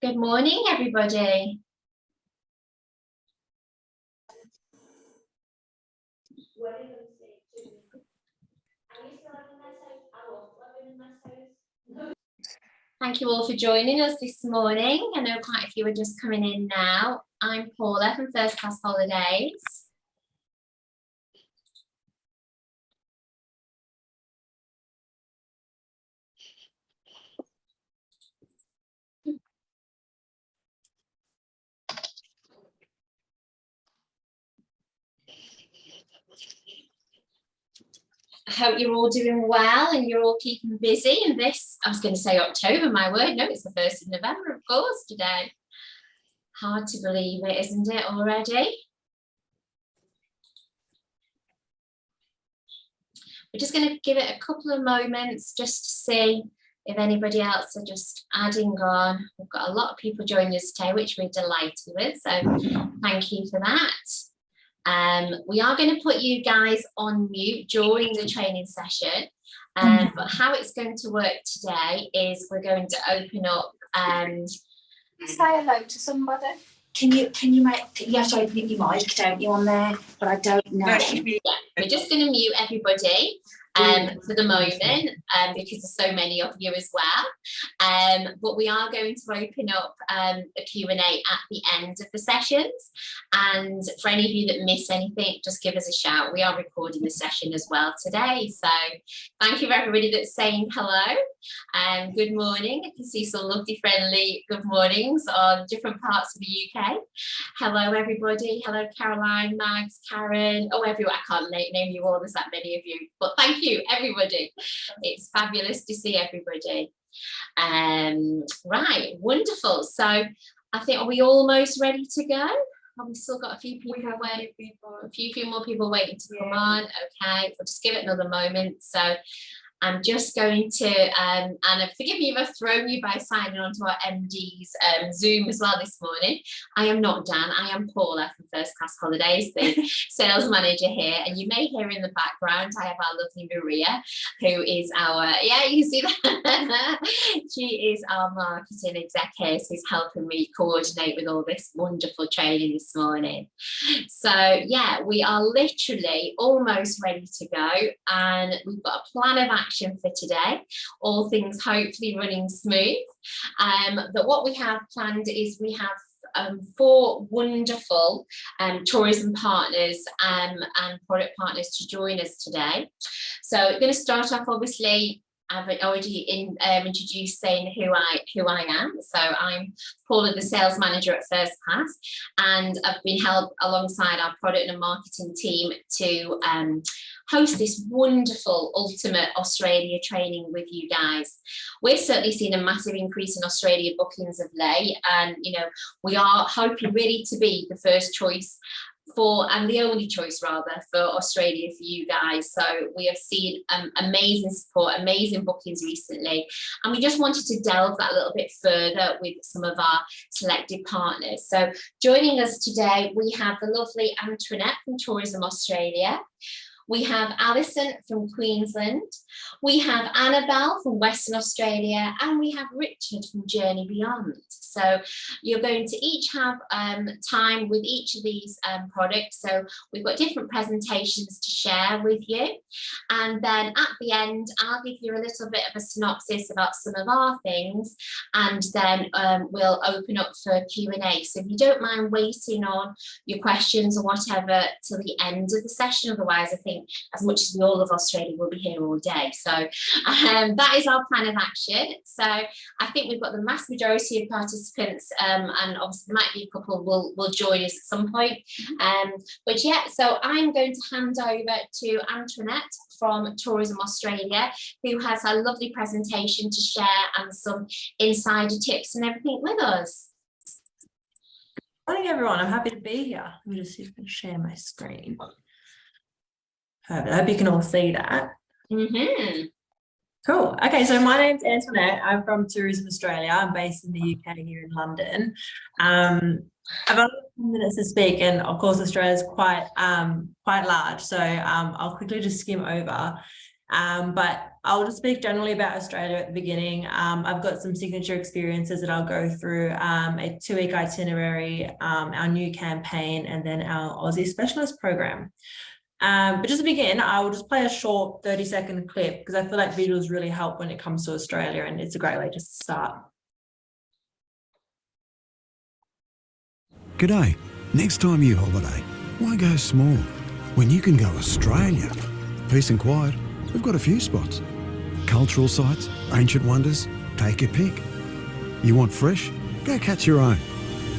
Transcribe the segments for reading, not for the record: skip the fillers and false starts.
Good morning, everybody. Thank you all for joining us this morning. I know quite a few are just coming in now. I'm Paula from First Class Holidays. I hope you're all doing well and you're all keeping busy in this, I was going to say October, my word, no, it's the 1st of November, of course, today. Hard to believe it, isn't it, already? We're just going to give it a couple of moments just to see if anybody else are just adding on. We've got a lot of people joining us today, which we're delighted with, so thank you for that. We are going to put you guys on mute during the training session, but how it's going to work today is we're going to open up say hello to somebody. Can you make, you have to open your mic, don't you, on there? But I don't know. Yeah, we're just going to mute everybody for the moment because there's so many of you as well, but we are going to open up a Q&A at the end of the sessions, and for any of you that miss anything, just give us a shout. We are recording the session as well today, so thank you for everybody that's saying hello and good morning. I can see some lovely friendly good mornings on different parts of the UK. Hello everybody. Hello Caroline, Mags, Karen, oh everyone, I can't name you all, there's that many of you, but thank you everybody. It's fabulous to see everybody. Right, wonderful. So I think, are we almost ready to go? Have we still got a few people waiting? A few more people waiting to come on. Okay, we'll just give it another moment. So I'm just going to, and forgive me if I've thrown you by signing on to our MD's Zoom as well this morning. I am not Dan, I am Paula from First Class Holidays, the sales manager here. And you may hear in the background, I have our lovely Maria, who is our, yeah, you see that? She is our marketing exec here, so she's helping me coordinate with all this wonderful training this morning. So yeah, we are literally almost ready to go, and we've got a plan of action for today, all things hopefully running smooth. But what we have planned is we have 4 wonderful tourism partners and product partners to join us today. So we're going to start off, obviously, I've already introduced saying who I am. So I'm Paula, the sales manager at First Class, and I've been helped alongside our product and marketing team to host this wonderful ultimate Australia training with you guys. We've certainly seen a massive increase in Australia bookings of late, and you know, we are hoping really to be the first choice for, and the only choice rather, for Australia for you guys. So we have seen amazing support, amazing bookings recently, and we just wanted to delve that a little bit further with some of our selected partners. So joining us today, we have the lovely Antoinette from Tourism Australia. We have Alison from Queensland, we have Annabelle from Western Australia, and we have Richard from Journey Beyond. So you're going to each have time with each of these products. So we've got different presentations to share with you. And then at the end, I'll give you a little bit of a synopsis about some of our things, and then we'll open up for Q&A. So if you don't mind waiting on your questions or whatever till the end of the session, otherwise I think as much as we all love Australia, we'll be here all day. So that is our plan of action. So I think we've got the vast majority of participants, and obviously there might be a couple will join us at some point. But yeah, so I'm going to hand over to Antoinette from Tourism Australia, who has a lovely presentation to share and some insider tips and everything with us. Good morning, everyone. I'm happy to be here. Let me just see if I can share my screen. Perfect. I hope you can all see that. Cool. Okay, so my name's Antoinette. I'm from Tourism Australia. I'm based in the UK here in London. I've only 10 minutes to speak, and of course Australia is quite large, so I'll quickly just skim over But I'll just speak generally about Australia at the beginning. I've got some signature experiences that I'll go through, a 2-week itinerary, our new campaign, and then our Aussie Specialist program. But just to begin, I will just play a short 30-second clip because I feel like visuals really help when it comes to Australia, and it's a great way just to start. G'day. Next time you holiday, why go small when you can go Australia? Peace and quiet, we've got a few spots. Cultural sites, ancient wonders, take your pick. You want fresh? Go catch your own.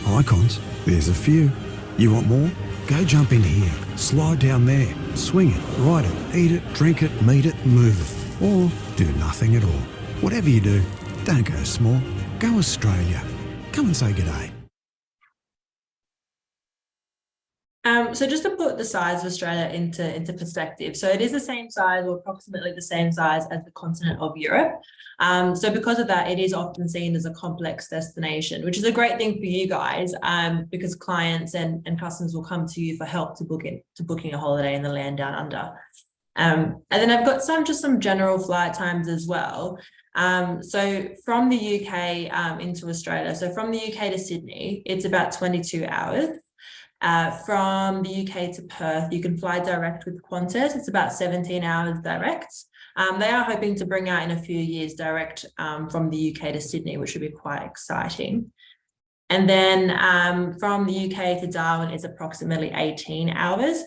Icons, there's a few. You want more? Go jump in here, slide down there, swing it, ride it, eat it, drink it, meet it, move it. Or do nothing at all. Whatever you do, don't go small, go Australia. Come and say g'day. So just to put the size of Australia into perspective, so it is the same size or approximately the same size as the continent of Europe. So because of that, it is often seen as a complex destination, which is a great thing for you guys, because clients and customers will come to you for help to booking a holiday in the land down under. And then I've got some general flight times as well. So from the UK into Australia, so from the UK to Sydney, it's about 22 hours. From the UK to Perth, you can fly direct with Qantas. It's about 17 hours direct. They are hoping to bring out in a few years direct from the UK to Sydney, which would be quite exciting. And then from the UK to Darwin is approximately 18 hours.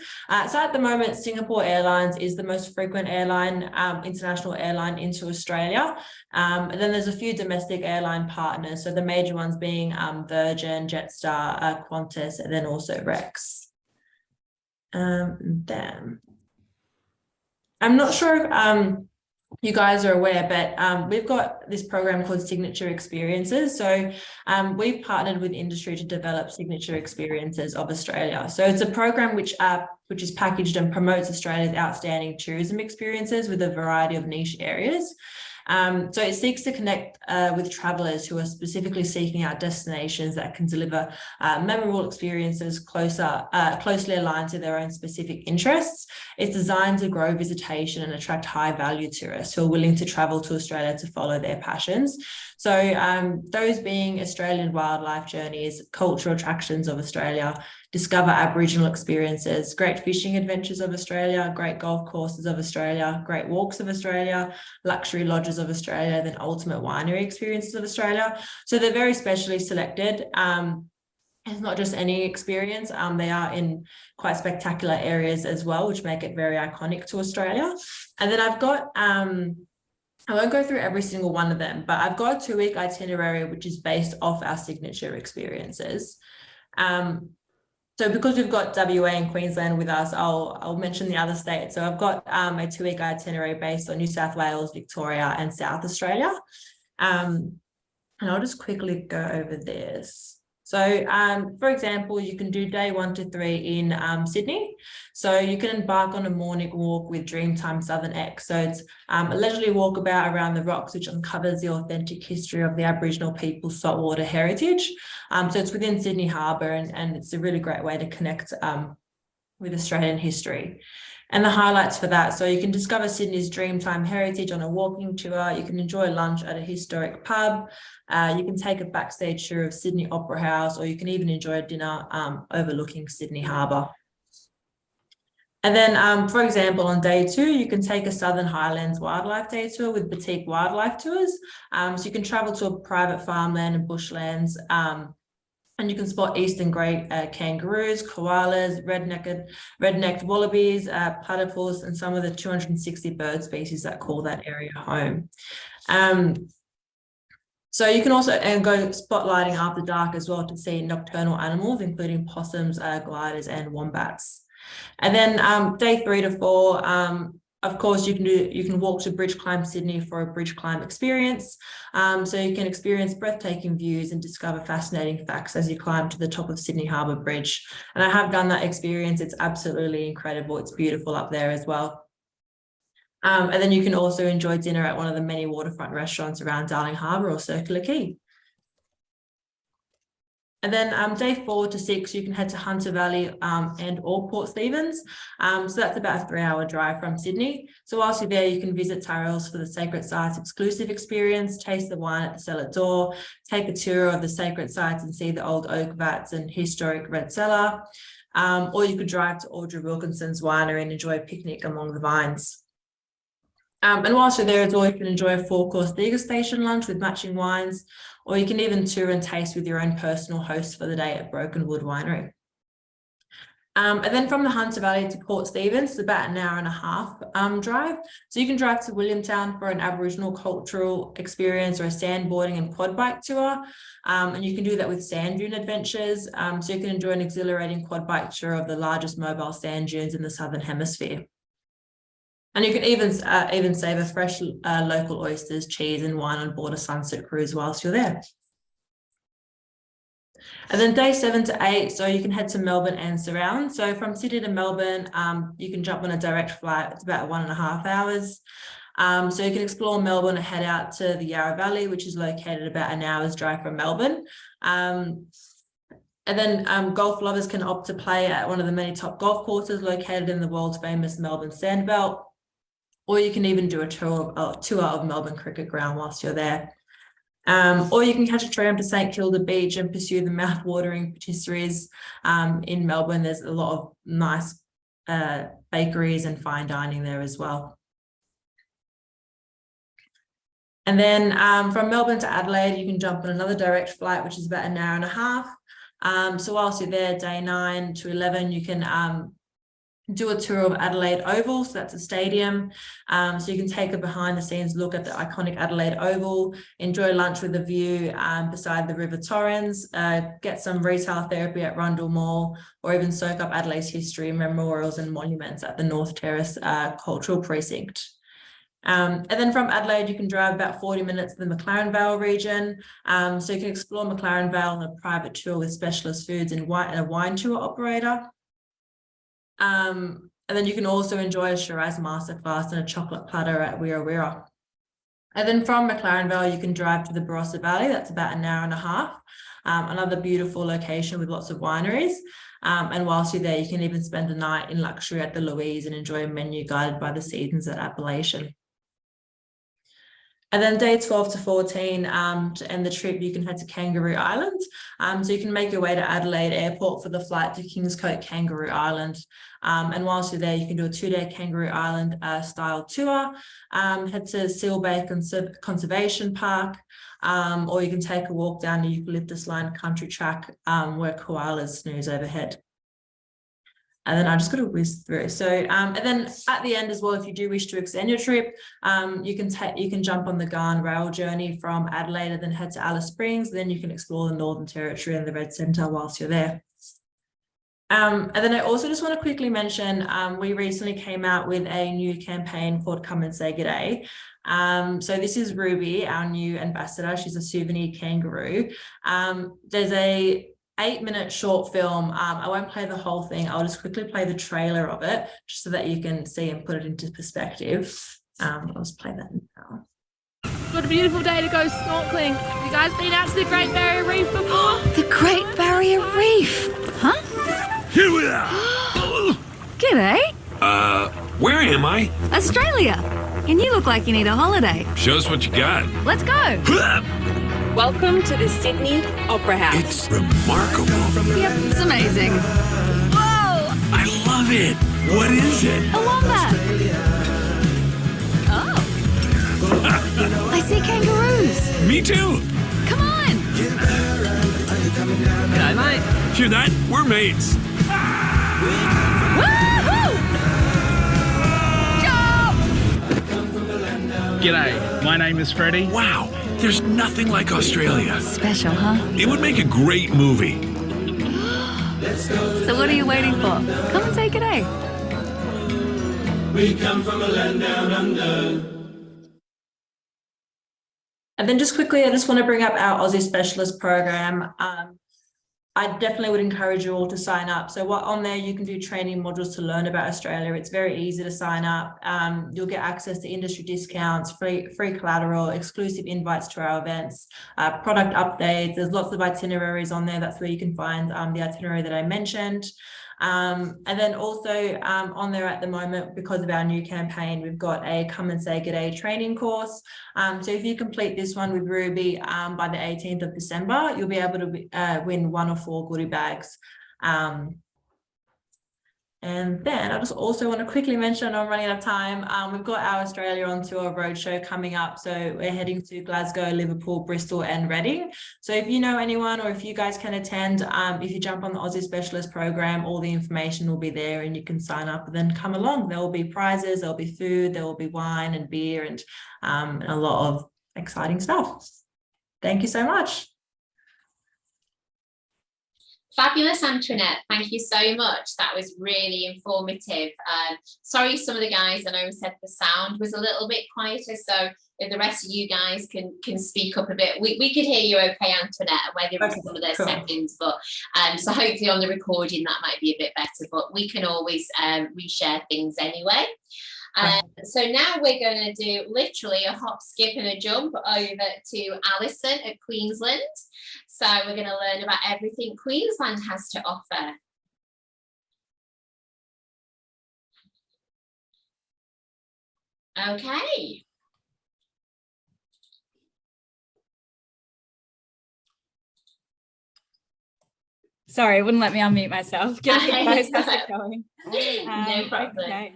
So at the moment, Singapore Airlines is the most frequent airline, international airline into Australia. And then there's a few domestic airline partners. So the major ones being Virgin, Jetstar, Qantas, and then also Rex. Then I'm not sure if you guys are aware, but we've got this program called Signature Experiences. So we've partnered with industry to develop Signature Experiences of Australia. So it's a program which is packaged and promotes Australia's outstanding tourism experiences with a variety of niche areas. So it seeks to connect with travellers who are specifically seeking out destinations that can deliver memorable experiences closely aligned to their own specific interests. It's designed to grow visitation and attract high-value tourists who are willing to travel to Australia to follow their passions. So those being Australian wildlife journeys, cultural attractions of Australia, discover Aboriginal experiences, great fishing adventures of Australia, great golf courses of Australia, great walks of Australia, luxury lodges of Australia, then ultimate winery experiences of Australia. So they're very specially selected. It's not just any experience. They are in quite spectacular areas as well, which make it very iconic to Australia. And then I've got, I won't go through every single one of them, but I've got a 2-week itinerary, which is based off our signature experiences. So because we've got WA and Queensland with us, I'll mention the other states. So I've got a 2-week itinerary based on New South Wales, Victoria, and South Australia. And I'll just quickly go over this. So, for example, you can do day 1 to 3 in Sydney. So you can embark on a morning walk with Dreamtime Southern X. So it's a leisurely walkabout around the rocks, which uncovers the authentic history of the Aboriginal people's saltwater heritage. So it's within Sydney Harbour, and it's a really great way to connect with Australian history. And the highlights for that, so you can discover Sydney's Dreamtime heritage on a walking tour. You can enjoy lunch at a historic pub. You can take a backstage tour of Sydney Opera House, or you can even enjoy a dinner overlooking Sydney Harbour. And then, for example, on day 2, you can take a Southern Highlands wildlife day tour with boutique wildlife tours. So you can travel to a private farmland and bushlands, and you can spot eastern grey kangaroos, koalas, red-necked wallabies, platypus, and some of the 260 bird species that call that area home. So you can also go spotlighting after dark as well to see nocturnal animals, including possums, gliders, and wombats. And then day 3 to 4, of course, you can walk to Bridge Climb Sydney for a bridge climb experience. So you can experience breathtaking views and discover fascinating facts as you climb to the top of Sydney Harbour Bridge. And I have done that experience. It's absolutely incredible. It's beautiful up there as well. And then you can also enjoy dinner at one of the many waterfront restaurants around Darling Harbour or Circular Quay. And then day 4 to 6, you can head to Hunter Valley and or Port Stephens. So that's about a 3-hour drive from Sydney. So whilst you're there, you can visit Tyrrell's for the Sacred Sites exclusive experience, taste the wine at the cellar door, take a tour of the sacred sites and see the old oak vats and historic red cellar. Or you could drive to Audrey Wilkinson's winery and enjoy a picnic among the vines. And whilst you're there as well, you can enjoy a 4-course degustation lunch with matching wines, or you can even tour and taste with your own personal host for the day at Brokenwood Winery. And then from the Hunter Valley to Port Stephens, it's about an 1.5 hour drive. So you can drive to Williamtown for an Aboriginal cultural experience or a sandboarding and quad bike tour. And you can do that with sand dune adventures. So you can enjoy an exhilarating quad bike tour of the largest mobile sand dunes in the Southern Hemisphere. And you can even savor fresh local oysters, cheese and wine on board a sunset cruise whilst you're there. And then day 7 to 8, so you can head to Melbourne and surround. So from Sydney to Melbourne, you can jump on a direct flight. It's about 1.5 hours. So you can explore Melbourne and head out to the Yarra Valley, which is located about an hour's drive from Melbourne. And then golf lovers can opt to play at one of the many top golf courses located in the world's famous Melbourne Sandbelt. Or you can even do a tour of Melbourne Cricket Ground whilst you're there. Or you can catch a tram to St Kilda Beach and pursue the mouth-watering patisseries. In Melbourne, there's a lot of nice bakeries and fine dining there as well. And then from Melbourne to Adelaide, you can jump on another direct flight, which is about an 1.5 hours. So whilst you're there, day 9 to 11, you can do a tour of Adelaide Oval, so that's a stadium. So you can take a behind the scenes look at the iconic Adelaide Oval, enjoy lunch with a view beside the River Torrens, get some retail therapy at Rundle Mall, or even soak up Adelaide's history, memorials and monuments at the North Terrace Cultural Precinct. And then from Adelaide, you can drive about 40 minutes to the McLaren Vale region. So you can explore McLaren Vale on a private tour with specialist foods and a wine tour operator. And then you can also enjoy a Shiraz masterclass and a chocolate platter at Wira Wira. And then from McLaren Vale, you can drive to the Barossa Valley. That's about an 1.5 hours. Another beautiful location with lots of wineries. And whilst you're there, you can even spend a night in luxury at the Louise and enjoy a menu guided by the seasons at Appellation. And then day 12 to 14, to end the trip, you can head to Kangaroo Island. So you can make your way to Adelaide Airport for the flight to Kingscote Kangaroo Island. And whilst you're there, you can do a 2-day Kangaroo Island style tour, head to Seal Bay Conservation Park, or you can take a walk down the eucalyptus lined country track where koalas snooze overhead. And then I just got to whiz through. So, and then at the end as well, if you do wish to extend your trip, you can jump on the Garn rail journey from Adelaide and then head to Alice Springs. Then you can explore the Northern Territory and the Red Centre whilst you're there. And then I also just want to quickly mention, we recently came out with a new campaign called Come and Say G'day. So this is Ruby, our new ambassador. She's a souvenir kangaroo. There's a 8-minute short film. I won't play the whole thing. I'll just quickly play the trailer of it just so that you can see and put it into perspective. I'll just play that now. What a beautiful day to go snorkeling. Have you guys been out to the Great Barrier Reef before? The Great Barrier Reef? Huh? Here we are! G'day. Where am I? Australia. And you look like you need a holiday. Show us what you got. Let's go. Welcome to the Sydney Opera House. It's remarkable. Yep, it's amazing. Whoa! I love it. What is it? A wombat. Oh. I see kangaroos. Me too. Come on. G'day, mate. Hear that? We're mates. Jump! G'day, my name is Freddie. Wow, there's nothing like Australia. Special, huh? It would make a great movie. So what are you waiting for? Come and say g'day. We come from a land down under. And then just quickly, I just want to bring up our Aussie Specialist program. I definitely would encourage you all to sign up. So what on there, you can do training modules to learn about Australia. It's very easy to sign up. You'll get access to industry discounts, free collateral, exclusive invites to our events, product updates. There's lots of itineraries on there. That's where you can find the itinerary that I mentioned. And then also on there at the moment, because of our new campaign, we've got a come and say g'day training course. So if you complete this one with Ruby by the 18th of December, you'll be able to win 1 or 4 goodie bags. And then I just also want to quickly mention, I'm running out of time, we've got our Australia on Tour roadshow coming up. So we're heading to Glasgow, Liverpool, Bristol and Reading. So if you know anyone or if you guys can attend, if you jump on the Aussie Specialist program, all the information will be there and you can sign up and then come along. There will be prizes, there'll be food, there will be wine and beer and a lot of exciting stuff. Thank you so much. Fabulous, Antoinette. Thank you so much. That was really informative. Sorry, some of the guys, I know said the sound was a little bit quieter, so if the rest of you guys can speak up a bit. We could hear you okay, Antoinette, where there was some of their seconds, but so hopefully on the recording that might be a bit better, but we can always reshare things anyway. So now we're going to do literally a hop, skip and a jump over to Alison at Queensland. So we're going to learn about everything Queensland has to offer. Okay. Sorry, it wouldn't let me unmute myself. How's it going? No problem. Okay.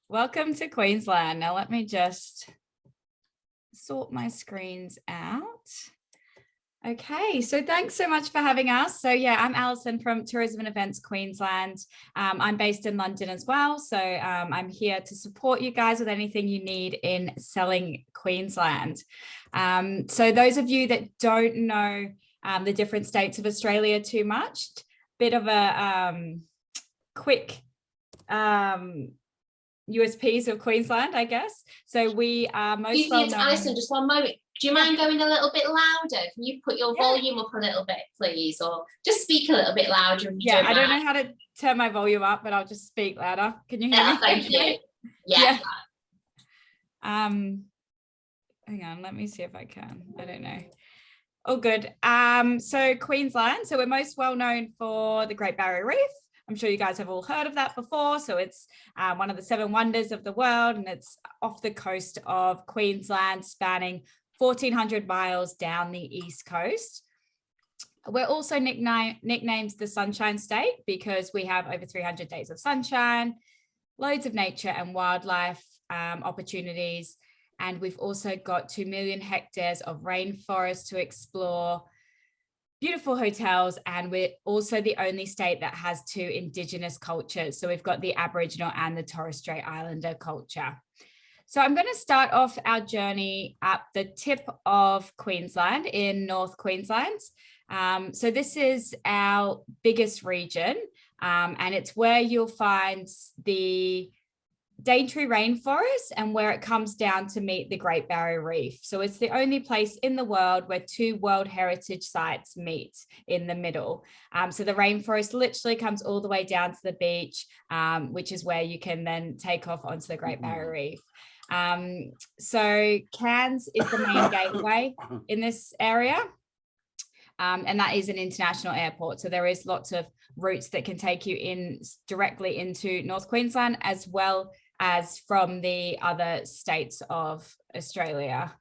Welcome to Queensland. Now let me just sort my screens out. Okay, so thanks so much for having us. So yeah, I'm Alison from Tourism and Events Queensland. I'm based in London as well. So I'm here to support you guys with anything you need in selling Queensland. So those of you that don't know the different states of Australia too much, bit of a quick USPs of Queensland, I guess. So we are most well known. Alison, just one moment. Do you mind going a little bit louder? Can you put your volume up a little bit, please? Or just speak a little bit louder. Yeah, I don't know how to turn my volume up, but I'll just speak louder. Can you hear me? Thank you. Yeah. Hang on, let me see if I can. I don't know. Oh, good. So Queensland. So we're most well known for the Great Barrier Reef. I'm sure you guys have all heard of that before. So it's one of the 7 wonders of the world, and it's off the coast of Queensland, spanning 1,400 miles down the east coast. We're also nicknamed the Sunshine State because we have over 300 days of sunshine, loads of nature and wildlife opportunities. And we've also got 2 million hectares of rainforest to explore, beautiful hotels, and we're also the only state that has 2 Indigenous cultures. So we've got the Aboriginal and the Torres Strait Islander culture. So I'm going to start off our journey at the tip of Queensland in North Queensland. So this is our biggest region, and it's where you'll find the Daintree rainforest and where it comes down to meet the Great Barrier Reef. So it's the only place in the world where 2 World Heritage sites meet in the middle. So the rainforest literally comes all the way down to the beach, which is where you can then take off onto the Great Barrier Reef. So Cairns is the main gateway in this area. And that is an international airport. So there is lots of routes that can take you in directly into North Queensland, as well as from the other states of Australia.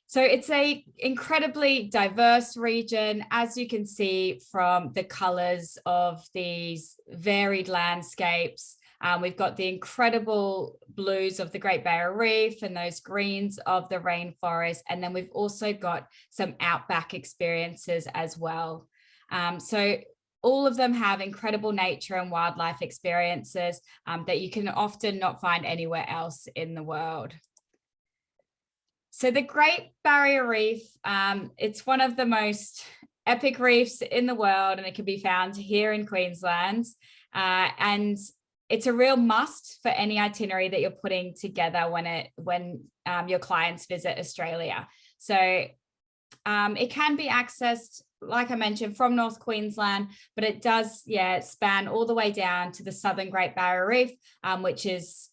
So it's a incredibly diverse region, as you can see from the colours of these varied landscapes. We've got the incredible blues of the Great Barrier Reef and those greens of the rainforest. And then we've also got some outback experiences as well. So all of them have incredible nature and wildlife experiences that you can often not find anywhere else in the world. So the Great Barrier Reef, it's one of the most epic reefs in the world, and it can be found here in Queensland. And it's a real must for any itinerary that you're putting together when your clients visit Australia. So It can be accessed, like I mentioned, from North Queensland, but it does, span all the way down to the southern Great Barrier Reef, which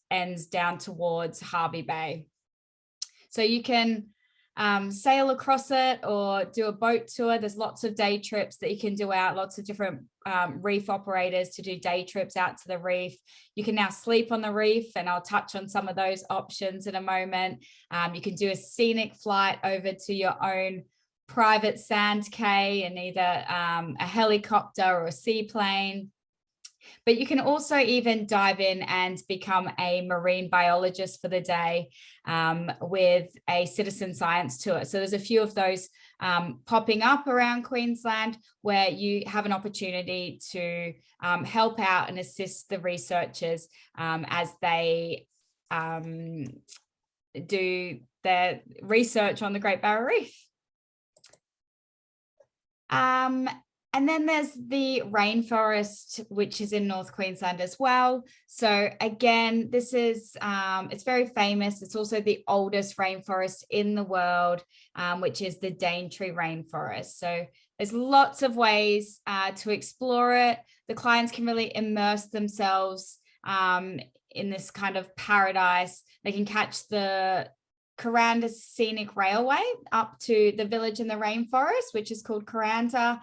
ends down towards Harvey Bay. So you can sail across it or do a boat tour. There's lots of day trips that you can do out, lots of different reef operators to do day trips out to the reef. You can now sleep on the reef, and I'll touch on some of those options in a moment. You can do a scenic flight over to your own private sand cay in either a helicopter or a seaplane. But you can also even dive in and become a marine biologist for the day with a citizen science tour. So there's a few of those popping up around Queensland where you have an opportunity to help out and assist the researchers as they do their research on the Great Barrier Reef. And then there's the rainforest, which is in North Queensland as well. So again, this is, it's very famous. It's also the oldest rainforest in the world, which is the Daintree rainforest. So there's lots of ways to explore it. The clients can really immerse themselves in this kind of paradise. They can catch the Kuranda Scenic Railway up to the village in the rainforest, which is called Kuranda.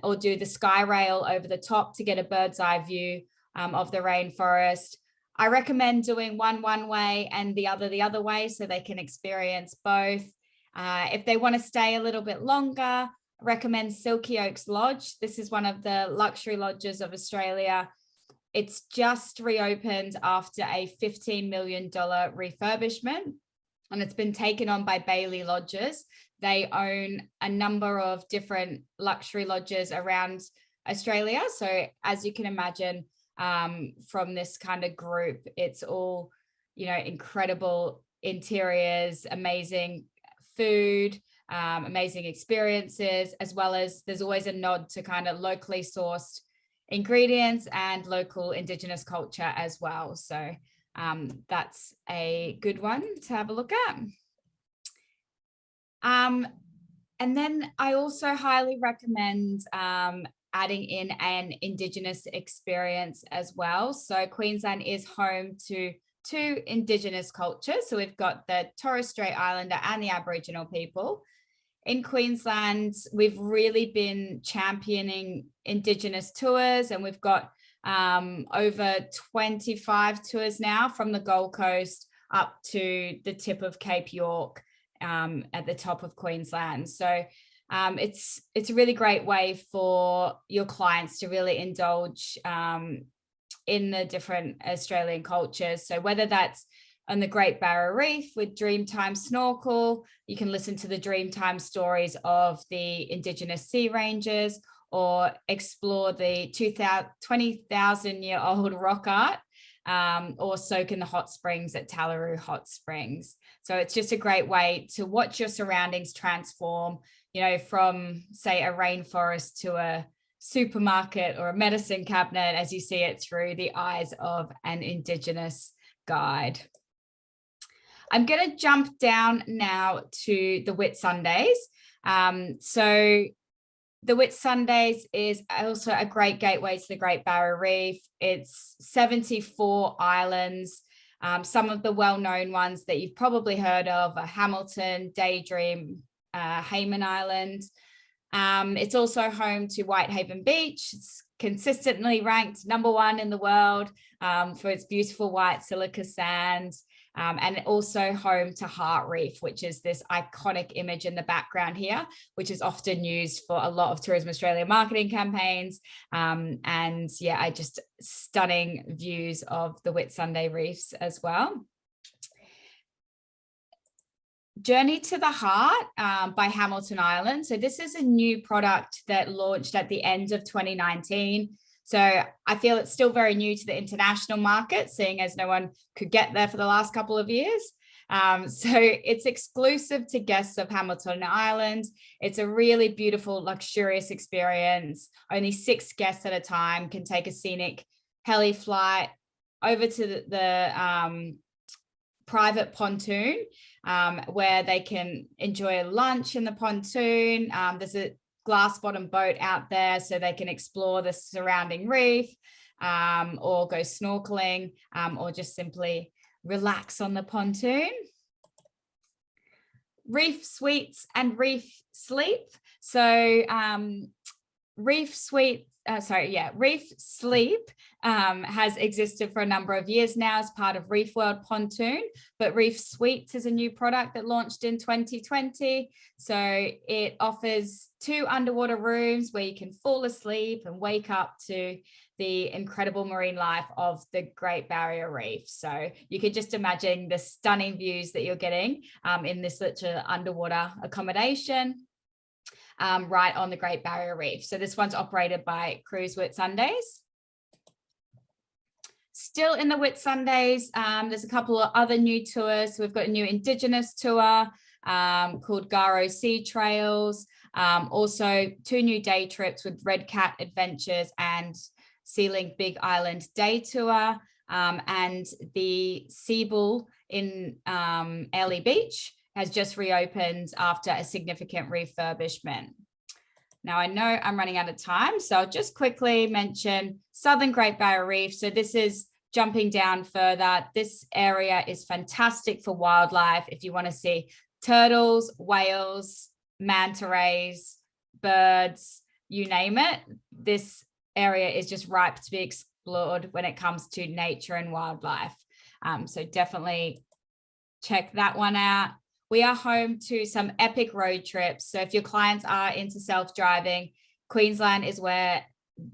Or do the sky rail over the top to get a bird's eye view of the rainforest. I recommend doing one way and the other way so they can experience both. If they want to stay a little bit longer, I recommend Silky Oaks Lodge. This is one of the luxury lodges of Australia. It's just reopened after a $15 million refurbishment, and it's been taken on by Bailey Lodges. They own a number of different luxury lodges around Australia. So as you can imagine, from this kind of group, it's all, incredible interiors, amazing food, amazing experiences, as well as there's always a nod to kind of locally sourced ingredients and local Indigenous culture as well. So that's a good one to have a look at. And then I also highly recommend adding in an Indigenous experience as well. So Queensland is home to two Indigenous cultures. So we've got the Torres Strait Islander and the Aboriginal people. In Queensland, we've really been championing Indigenous tours, and we've got over 25 tours now from the Gold Coast up to the tip of Cape York at the top of Queensland. So it's a really great way for your clients to really indulge in the different Australian cultures. So whether that's on the Great Barrier Reef with Dreamtime Snorkel, you can listen to the Dreamtime stories of the Indigenous sea rangers, or explore the 20,000-year-old rock art, or soak in the hot springs at Tallaroo Hot Springs. So it's just a great way to watch your surroundings transform, from, say, a rainforest to a supermarket or a medicine cabinet, as you see it through the eyes of an Indigenous guide. I'm going to jump down now to the Whitsundays. So the Whitsundays is also a great gateway to the Great Barrier Reef. It's 74 islands. Some of the well-known ones that you've probably heard of are Hamilton, Daydream, Hayman Island. It's also home to Whitehaven Beach. It's consistently ranked #1 in the world for its beautiful white silica sand. And also home to Heart Reef, which is this iconic image in the background here, which is often used for a lot of Tourism Australia marketing campaigns. And yeah, just stunning views of the Whitsunday reefs as well. Journey to the Heart by Hamilton Island. So this is a new product that launched at the end of 2019. So I feel it's still very new to the international market, seeing as no one could get there for the last couple of years. So it's exclusive to guests of Hamilton Island. It's a really beautiful, luxurious experience. Only 6 guests at a time can take a scenic heli flight over to the private pontoon where they can enjoy lunch in the pontoon. There's a glass bottom boat out there so they can explore the surrounding reef, or go snorkeling, or just simply relax on the pontoon. Reef suites and reef sleep. So reef sleep has existed for a number of years now as part of Reef World Pontoon, but Reef Suites is a new product that launched in 2020. So it offers 2 underwater rooms where you can fall asleep and wake up to the incredible marine life of the Great Barrier Reef. So you could just imagine the stunning views that you're getting in this literal underwater accommodation right on the Great Barrier Reef. So this one's operated by Cruise Whitsundays. Still in the Whitsundays, there's a couple of other new tours. So we've got a new Indigenous tour called Garo Sea Trails. Also 2 new day trips with Red Cat Adventures and Sealink Big Island Day Tour, and the Seabull in Airlie Beach has just reopened after a significant refurbishment. Now, I know I'm running out of time, so I'll just quickly mention Southern Great Barrier Reef. So this is jumping down further. This area is fantastic for wildlife. If you want to see turtles, whales, manta rays, birds, you name it, this area is just ripe to be explored when it comes to nature and wildlife. So definitely check that one out. We are home to some epic road trips. So if your clients are into self-driving, Queensland is where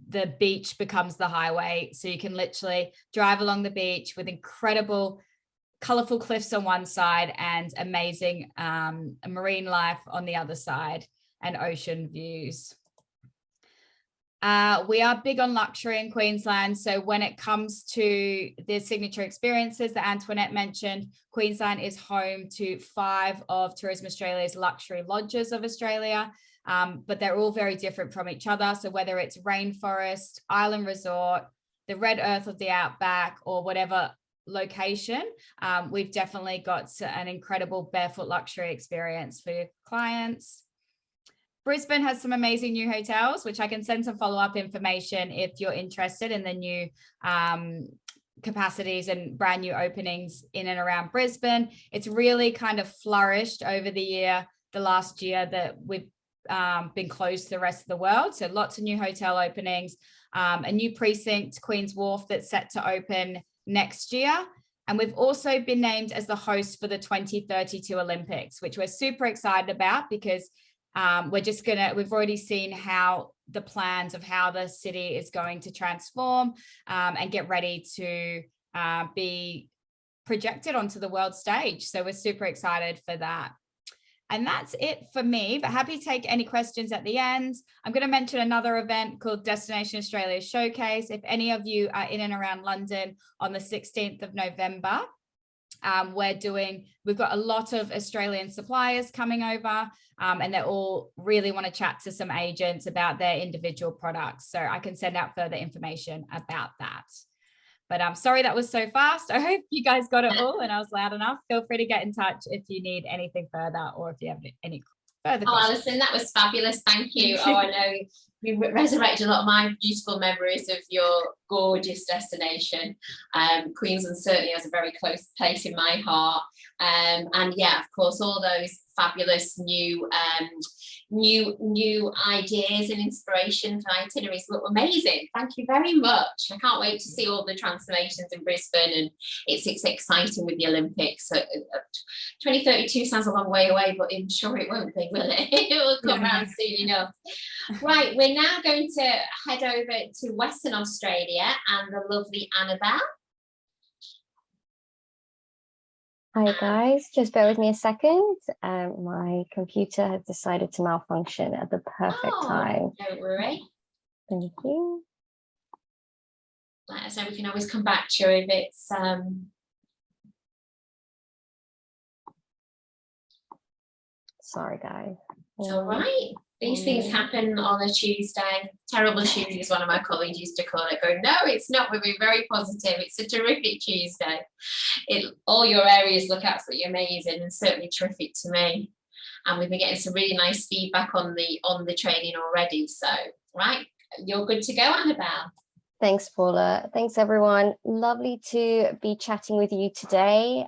the beach becomes the highway. So you can literally drive along the beach with incredible, colorful cliffs on one side and amazing marine life on the other side and ocean views. We are big on luxury in Queensland. So when it comes to the signature experiences that Antoinette mentioned, Queensland is home to 5 of Tourism Australia's luxury lodges of Australia, but they're all very different from each other. So whether it's rainforest, island resort, the red earth of the outback, or whatever location, we've definitely got an incredible barefoot luxury experience for your clients. Brisbane has some amazing new hotels, which I can send some follow-up information if you're interested in the new capacities and brand new openings in and around Brisbane. It's really kind of flourished over the last year that we've been closed to the rest of the world. So lots of new hotel openings, a new precinct, Queen's Wharf, that's set to open next year. And we've also been named as the host for the 2032 Olympics, which we're super excited about because we've already seen how the plans of how the city is going to transform and get ready to be projected onto the world stage. So we're super excited for that. And that's it for me, but happy to take any questions at the end. I'm going to mention another event called Destination Australia Showcase. If any of you are in and around London on the 16th of November, we've got a lot of Australian suppliers coming over, and they all really want to chat to some agents about their individual products. So I can send out further information about that. But I'm sorry that was so fast. I hope you guys got it all and I was loud enough. Feel free to get in touch if you need anything further or if you have any further questions. Oh, Alison, that was fabulous. Thank you. Oh, I know you resurrected a lot of my beautiful memories of your gorgeous destination. Queensland certainly has a very close place in my heart. And yeah, of course, all those fabulous new ideas and inspiration for itineraries look amazing. Thank you very much. I can't wait to see all the transformations in Brisbane, and it's exciting with the Olympics. 2032 sounds a long way away, but I'm sure it won't be, will it? It will come around soon enough. Right, we're now going to head over to Western Australia and the lovely Annabelle. Hi guys, just bear with me a second. My computer has decided to malfunction at the perfect time. Don't worry. Thank you. Let us know, we can always come back to you if it's Sorry guys. it's all right. These things happen on a Tuesday. Terrible Tuesday is one of my colleagues used to call it, going, no, it's not. We're being very positive. It's a terrific Tuesday. All your areas look absolutely amazing and certainly terrific to me. And we've been getting some really nice feedback on the training already. So, right, you're good to go, Annabelle. Thanks, Paula. Thanks, everyone. Lovely to be chatting with you today.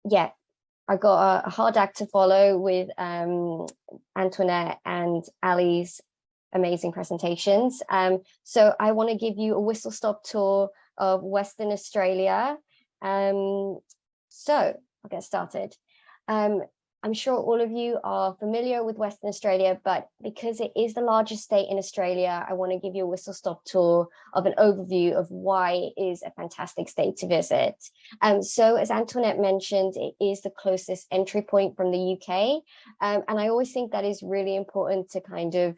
Yeah, I got a hard act to follow with Antoinette and Ali's amazing presentations. So I want to give you a whistle-stop tour of Western Australia. So I'll get started. I'm sure all of you are familiar with Western Australia, but because it is the largest state in Australia, I want to give you a whistle-stop tour of an overview of why it is a fantastic state to visit. So as Antoinette mentioned, it is the closest entry point from the UK. And I always think that is really important to kind of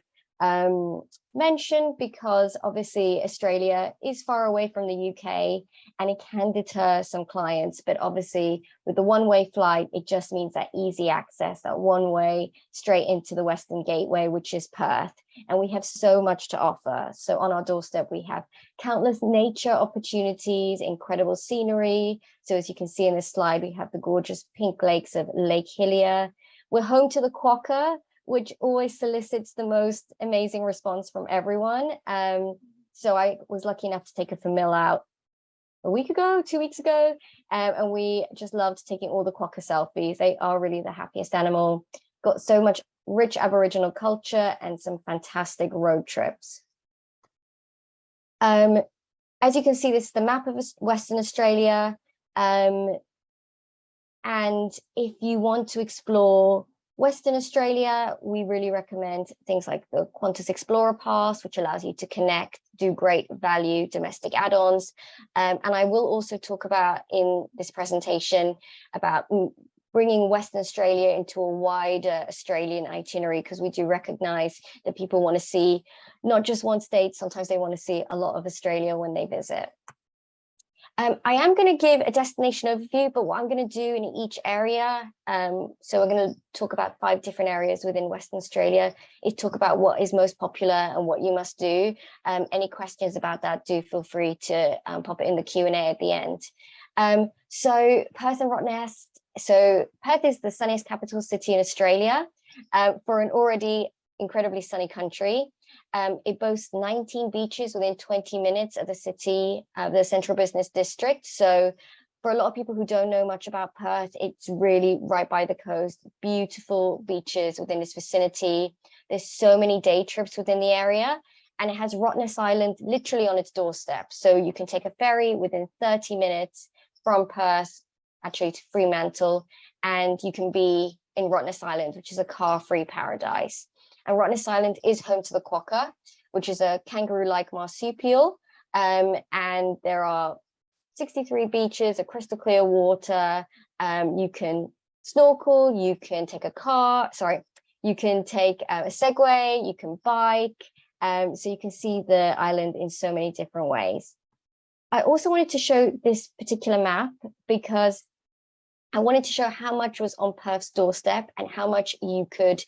mention, because obviously Australia is far away from the UK and it can deter some clients, but obviously with the one-way flight, it just means that easy access, that one way straight into the Western Gateway, which is Perth. And we have so much to offer. So on our doorstep, we have countless nature opportunities, incredible scenery. So as you can see in this slide, we have the gorgeous pink lakes of Lake Hillier. We're home to the quokka, which always solicits the most amazing response from everyone. So I was lucky enough to take a famil out a week ago, 2 weeks ago, and we just loved taking all the quokka selfies. They are really the happiest animal. Got so much rich Aboriginal culture and some fantastic road trips. As you can see, this is the map of Western Australia. And if you want to explore Western Australia, we really recommend things like the Qantas Explorer Pass, which allows you to connect, do great value domestic add-ons. And I will also talk about in this presentation about bringing Western Australia into a wider Australian itinerary, because we do recognize that people want to see not just one state, sometimes they want to see a lot of Australia when they visit. I am going to give a destination overview, but what I'm going to do in each area, so we're going to talk about 5 different areas within Western Australia, is talk about what is most popular and what you must do. Any questions about that, do feel free to pop it in the Q&A at the end. So Perth and Rottnest. So Perth is the sunniest capital city in Australia for an already incredibly sunny country. It boasts 19 beaches within 20 minutes of the city, the central business district. So for a lot of people who don't know much about Perth, it's really right by the coast, beautiful beaches within its vicinity. There's so many day trips within the area, and it has Rottnest Island literally on its doorstep. So you can take a ferry within 30 minutes from Perth, actually to Fremantle, and you can be in Rottnest Island, which is a car-free paradise. And Rottnest Island is home to the quokka, which is a kangaroo-like marsupial. And there are 63 beaches, a crystal clear water. You can snorkel, you can take you can take a Segway, you can bike. So you can see the island in so many different ways. I also wanted to show this particular map because I wanted to show how much was on Perth's doorstep and how much you could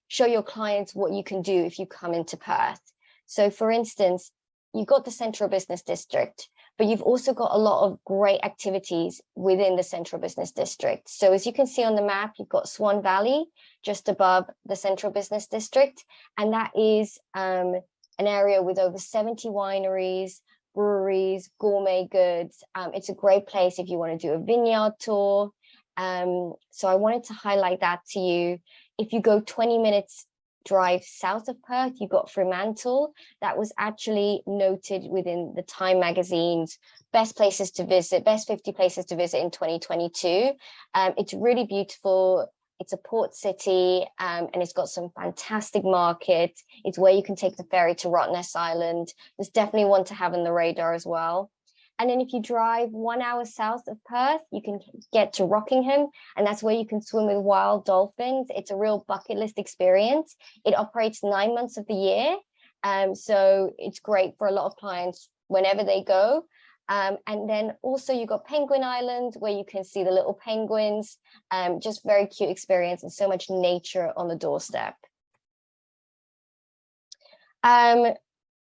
show your clients what you can do if you come into Perth. So for instance, you've got the central business district, but you've also got a lot of great activities within the central business district. So as you can see on the map, you've got Swan Valley just above the central business district. And that is an area with over 70 wineries, breweries, gourmet goods. It's a great place if you want to do a vineyard tour. So I wanted to highlight that to you. If you go 20 minutes drive south of Perth, you've got Fremantle. That was actually noted within the Time magazine's best places to visit, best 50 places to visit in 2022. It's really beautiful. It's a port city, and it's got some fantastic markets. It's where you can take the ferry to Rottnest Island. There's definitely one to have on the radar as well. And then if you drive 1 hour south of Perth, you can get to Rockingham, and that's where you can swim with wild dolphins. It's a real bucket list experience. It operates 9 months of the year. So it's great for a lot of clients whenever they go. And then also you got Penguin Island, where you can see the little penguins. Just very cute experience, and so much nature on the doorstep.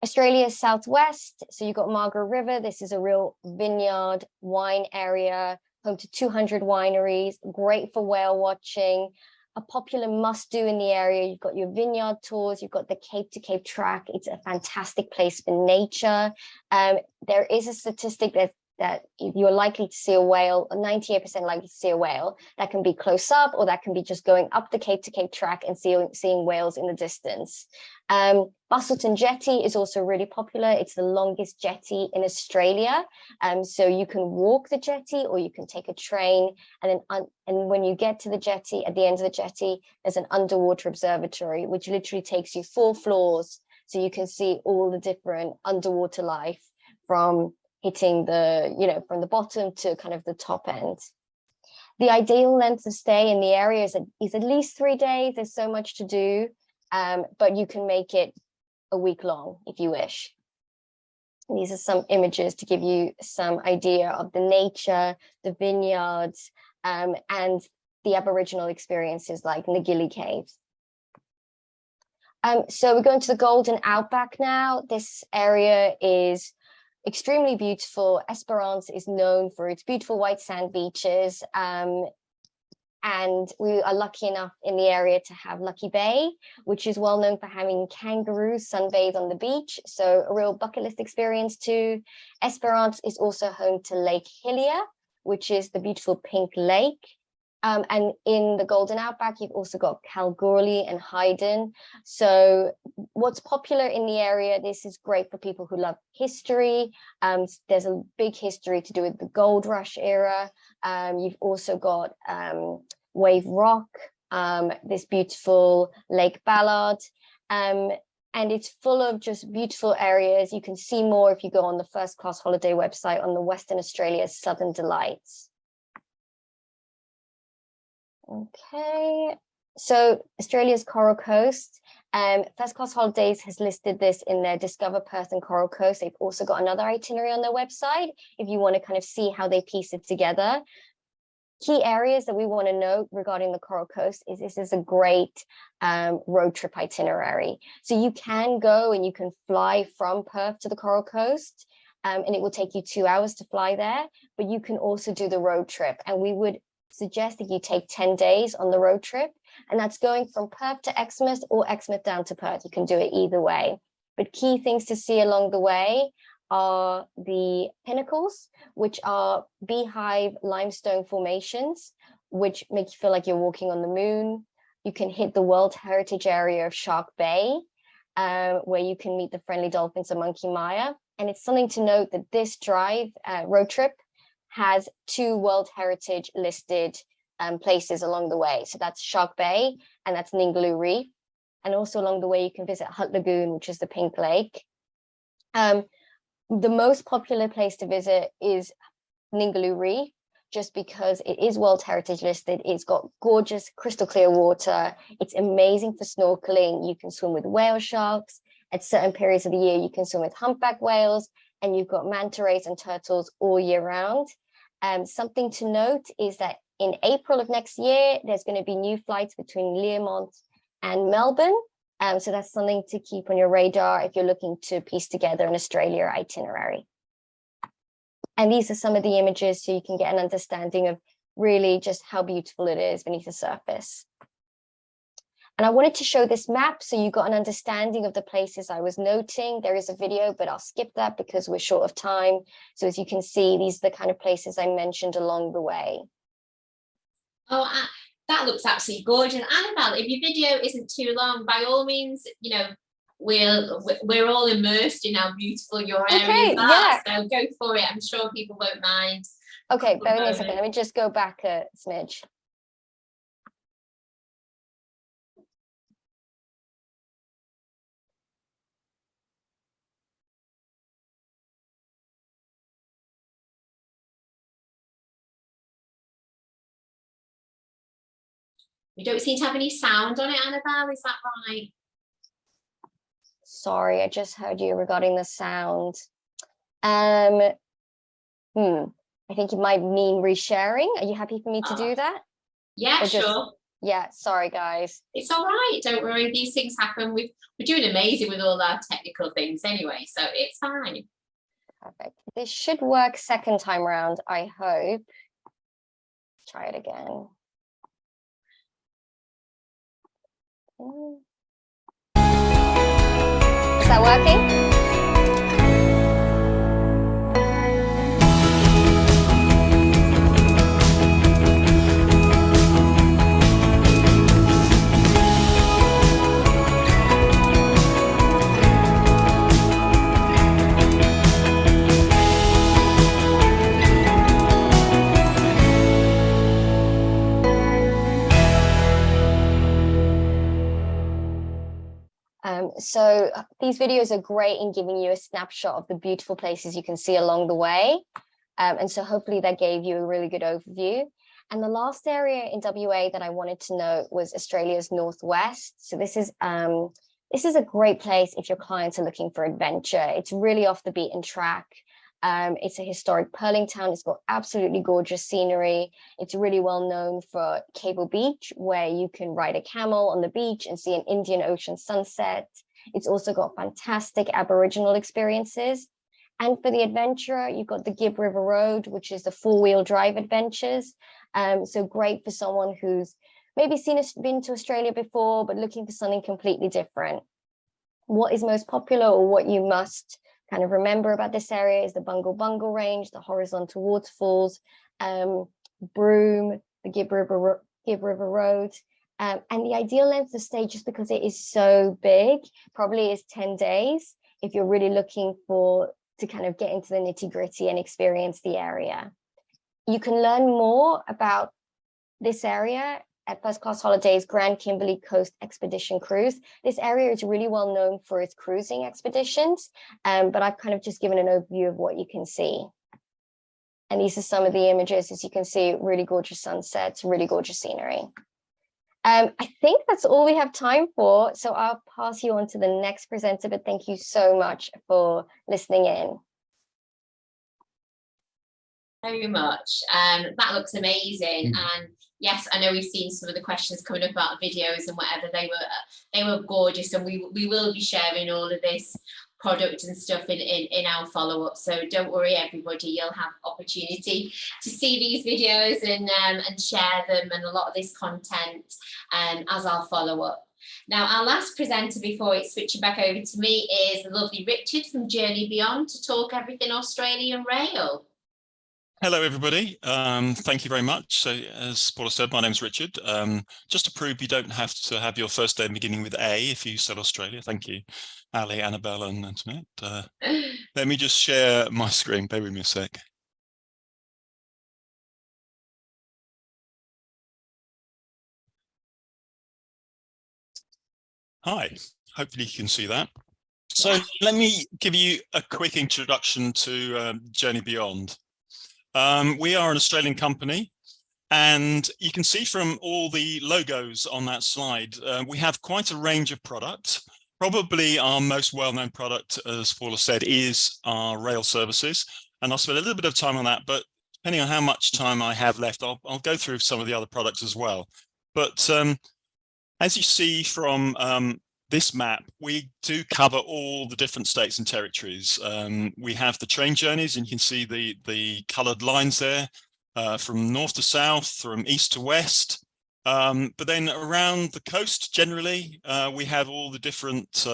Australia's southwest, so you've got Margaret River. This is a real vineyard wine area, home to 200 wineries, great for whale watching. A popular must-do in the area. You've got your vineyard tours, you've got the Cape to Cape track. It's a fantastic place for nature. There is a statistic that you're likely to see a whale, 98% likely to see a whale. That can be close up, or that can be just going up the Cape to Cape track and seeing whales in the distance. Bustleton Jetty is also really popular. It's the longest jetty in Australia. So you can walk the jetty, or you can take a train. And when you get to the jetty, at the end of the jetty, there's an underwater observatory, which literally takes you 4 floors. So you can see all the different underwater life, from hitting the, from the bottom to kind of the top end. The ideal length of stay in the area is at least 3 days. There's so much to do, but you can make it a week long if you wish. These are some images to give you some idea of the nature, the vineyards, and the Aboriginal experiences like Ngili Caves. So we're going to the Golden Outback now. This area is extremely beautiful. Esperance is known for its beautiful white sand beaches. And we are lucky enough in the area to have Lucky Bay, which is well known for having kangaroos sunbathe on the beach. So a real bucket list experience too. Esperance is also home to Lake Hillier, which is the beautiful pink lake. And in the Golden Outback, you've also got Kalgoorlie and Haydn. So what's popular in the area, this is great for people who love history. There's a big history to do with the gold rush era. You've also got Wave Rock, this beautiful Lake Ballard. And it's full of just beautiful areas. You can see more if you go on the First Class Holiday website on the Western Australia's Southern Delights. Okay, so Australia's Coral Coast, First Class Holidays has listed this in their Discover Perth and Coral Coast. They've also got another itinerary on their website if you want to kind of see how they piece it together. Key areas that we want to know regarding the Coral Coast is this is a great road trip itinerary. So you can go and you can fly from Perth to the Coral Coast, and it will take you 2 hours to fly there, but you can also do the road trip. And we would suggest that you take 10 days on the road trip, and that's going from Perth to Exmouth or Exmouth down to Perth. You can do it either way. But key things to see along the way are the pinnacles, which are beehive limestone formations, which make you feel like you're walking on the moon. You can hit the World Heritage Area of Shark Bay, where you can meet the friendly dolphins of Monkey Maya. And it's something to note that this road trip has 2 World Heritage listed places along the way. So that's Shark Bay and that's Ningaloo Reef. And also along the way, you can visit Hutt Lagoon, which is the pink lake. The most popular place to visit is Ningaloo Reef, just because it is World Heritage listed. It's got gorgeous crystal clear water. It's amazing for snorkeling. You can swim with whale sharks. At certain periods of the year, you can swim with humpback whales, and you've got manta rays and turtles all year round. Something to note is that in April of next year, there's going to be new flights between Learmont and Melbourne. So that's something to keep on your radar if you're looking to piece together an Australia itinerary. And these are some of the images so you can get an understanding of really just how beautiful it is beneath the surface. And I wanted to show this map so you got an understanding of the places I was noting. There is a video, but I'll skip that because we're short of time. So as you can see, these are the kind of places I mentioned along the way. Oh, that looks absolutely gorgeous. Annabelle, if your video isn't too long, by all means, we're all immersed in how beautiful your areas are. Yeah. So go for it. I'm sure people won't mind. Okay, bear with me a second. Let me just go back a smidge. We don't seem to have any sound on it, Annabelle, is that right? Sorry, I just heard you regarding the sound. I think it might mean resharing. Are you happy for me to do that? Yeah, Or just, sure. yeah, sorry guys. It's all right. Don't worry. These things happen. We're doing amazing with all our technical things anyway, so it's fine. Perfect. This should work second time round, I hope. Try it again. Is that working? So these videos are great in giving you a snapshot of the beautiful places you can see along the way. And so hopefully that gave you a really good overview. And the last area in WA that I wanted to note was Australia's northwest. So this is a great place if your clients are looking for adventure. It's really off the beaten track. It's a historic pearling town. It's got absolutely gorgeous scenery. It's really well known for Cable Beach, where you can ride a camel on the beach and see an Indian Ocean sunset. It's also got fantastic Aboriginal experiences. And for the adventurer, you've got the Gibb River Road, which is the four-wheel drive adventures. So great for someone who's maybe been to Australia before, but looking for something completely different. What is most popular, or what you must kind of remember about this area, is the Bungle Bungle Range, the horizontal waterfalls, Broome, the Gibb River Road. And the ideal length of stay, just because it is so big, probably is 10 days if you're really looking to kind of get into the nitty gritty and experience the area. You can learn more about this area at First Class Holidays Grand Kimberley Coast Expedition Cruise. This area is really well known for its cruising expeditions, but I've kind of just given an overview of what you can see. And these are some of the images. As you can see, really gorgeous sunsets, really gorgeous scenery. I think that's all we have time for, so I'll pass you on to the next presenter, but thank you so much for listening in. Very much. That looks amazing. And yes, I know we've seen some of the questions coming up about videos and whatever. They were gorgeous, and we will be sharing all of this product and stuff in our follow-up. So don't worry, everybody, you'll have opportunity to see these videos and share them and a lot of this content as our follow-up. Now, our last presenter before it's switching back over to me is the lovely Richard from Journey Beyond to talk everything Australian rail. Hello, everybody. Thank you very much. So, as Paula said, my name is Richard. Just to prove you don't have to have your first name beginning with A if you said Australia. Thank you, Ali, Annabelle, and Antoinette. Let me just share my screen. Bear with me a sec. Hi. Hopefully you can see that. So let me give you a quick introduction to Journey Beyond. We are an Australian company, and you can see from all the logos on that slide, we have quite a range of products. Probably our most well-known product, as Paula said, is our rail services. And I'll spend a little bit of time on that, but depending on how much time I have left, I'll go through some of the other products as well. But as you see from this map, we do cover all the different states and territories. We have the train journeys, and you can see the coloured lines there from north to south, from east to west. But then around the coast, generally, we have all the different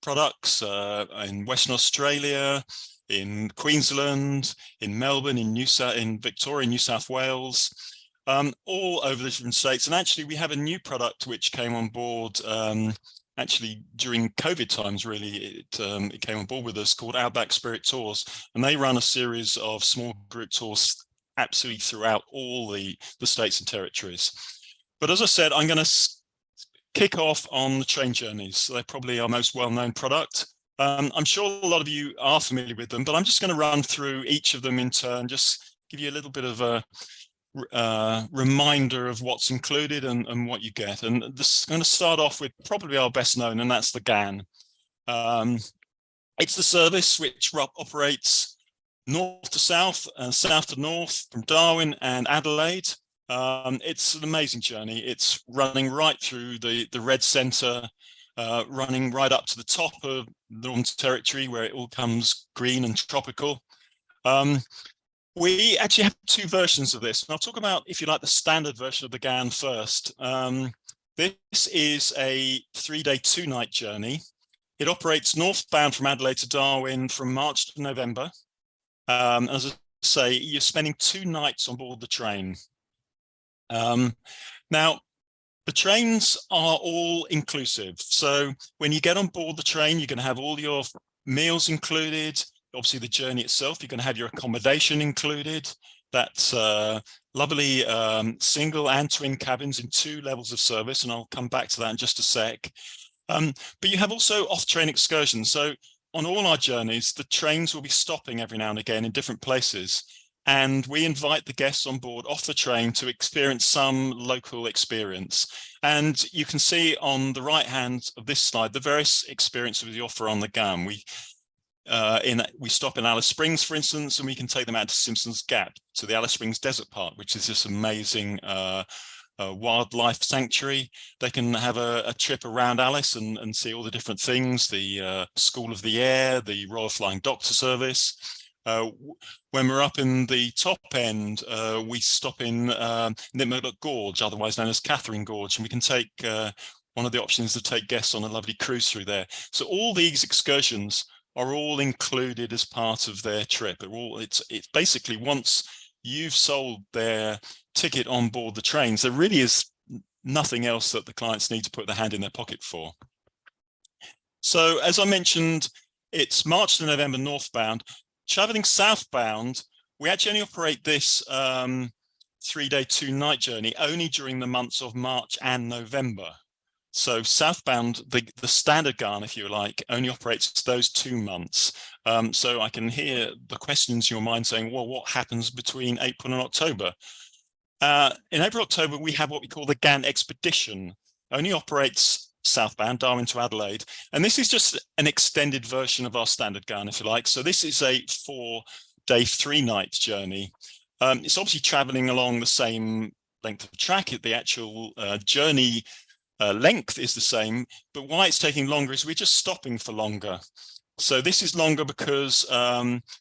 products in Western Australia, in Queensland, in Melbourne, in Victoria, New South Wales, all over the different states. And actually, we have a new product which came on board actually during COVID times. Really, it came on board with us, called Outback Spirit Tours, and they run a series of small group tours absolutely throughout all the states and territories. But as I said, I'm going to kick off on the train journeys. They're probably our most well-known product. I'm sure a lot of you are familiar with them, but I'm just going to run through each of them in turn, just give you a little bit of a reminder of what's included and what you get. And this is going to start off with probably our best known, and that's the GAN. It's the service which operates north to south and south to north from Darwin and Adelaide. It's an amazing journey. It's running right through the red centre, running right up to the top of the Northern Territory where it all comes green and tropical. We actually have two versions of this, and I'll talk about, if you like, the standard version of the GAN first. This is a 3-day, 2-night journey. It operates northbound from Adelaide to Darwin from March to November. As I say, you're spending 2 nights on board the train. Now, the trains are all inclusive. So when you get on board the train, you're going to have all your meals included. Obviously, the journey itself, you're going to have your accommodation included. That's lovely single and twin cabins in 2 levels of service, and I'll come back to that in just a sec. But you have also off-train excursions. So on all our journeys, the trains will be stopping every now and again in different places. And we invite the guests on board off the train to experience some local experience. And you can see on the right hand of this slide, the various experiences we offer on the GAN. We stop in Alice Springs, for instance, and we can take them out to Simpsons Gap, to the Alice Springs Desert Park, which is this amazing wildlife sanctuary. They can have a trip around Alice and see all the different things, the School of the Air, the Royal Flying Doctor Service. When we're up in the top end, we stop in Nipmuc Gorge, otherwise known as Catherine Gorge, and we can take one of the options to take guests on a lovely cruise through there. So all these excursions are all included as part of their trip. It's basically, once you've sold their ticket on board the trains, there really is nothing else that the clients need to put their hand in their pocket for. So as I mentioned, it's March to November northbound. Traveling southbound, we actually only operate this 3-day, 2-night journey only during the months of March and November. So southbound, the standard GAN, if you like, only operates those 2 months. So I can hear the questions in your mind saying, well, what happens between April and October? In April, October, we have what we call the GAN Expedition. Only operates southbound, Darwin to Adelaide. And this is just an extended version of our standard GAN, if you like. So this is a 4-day, 3-night journey. It's obviously traveling along the same length of track. The actual journey length is the same, but why it's taking longer is we're just stopping for longer. So this is longer because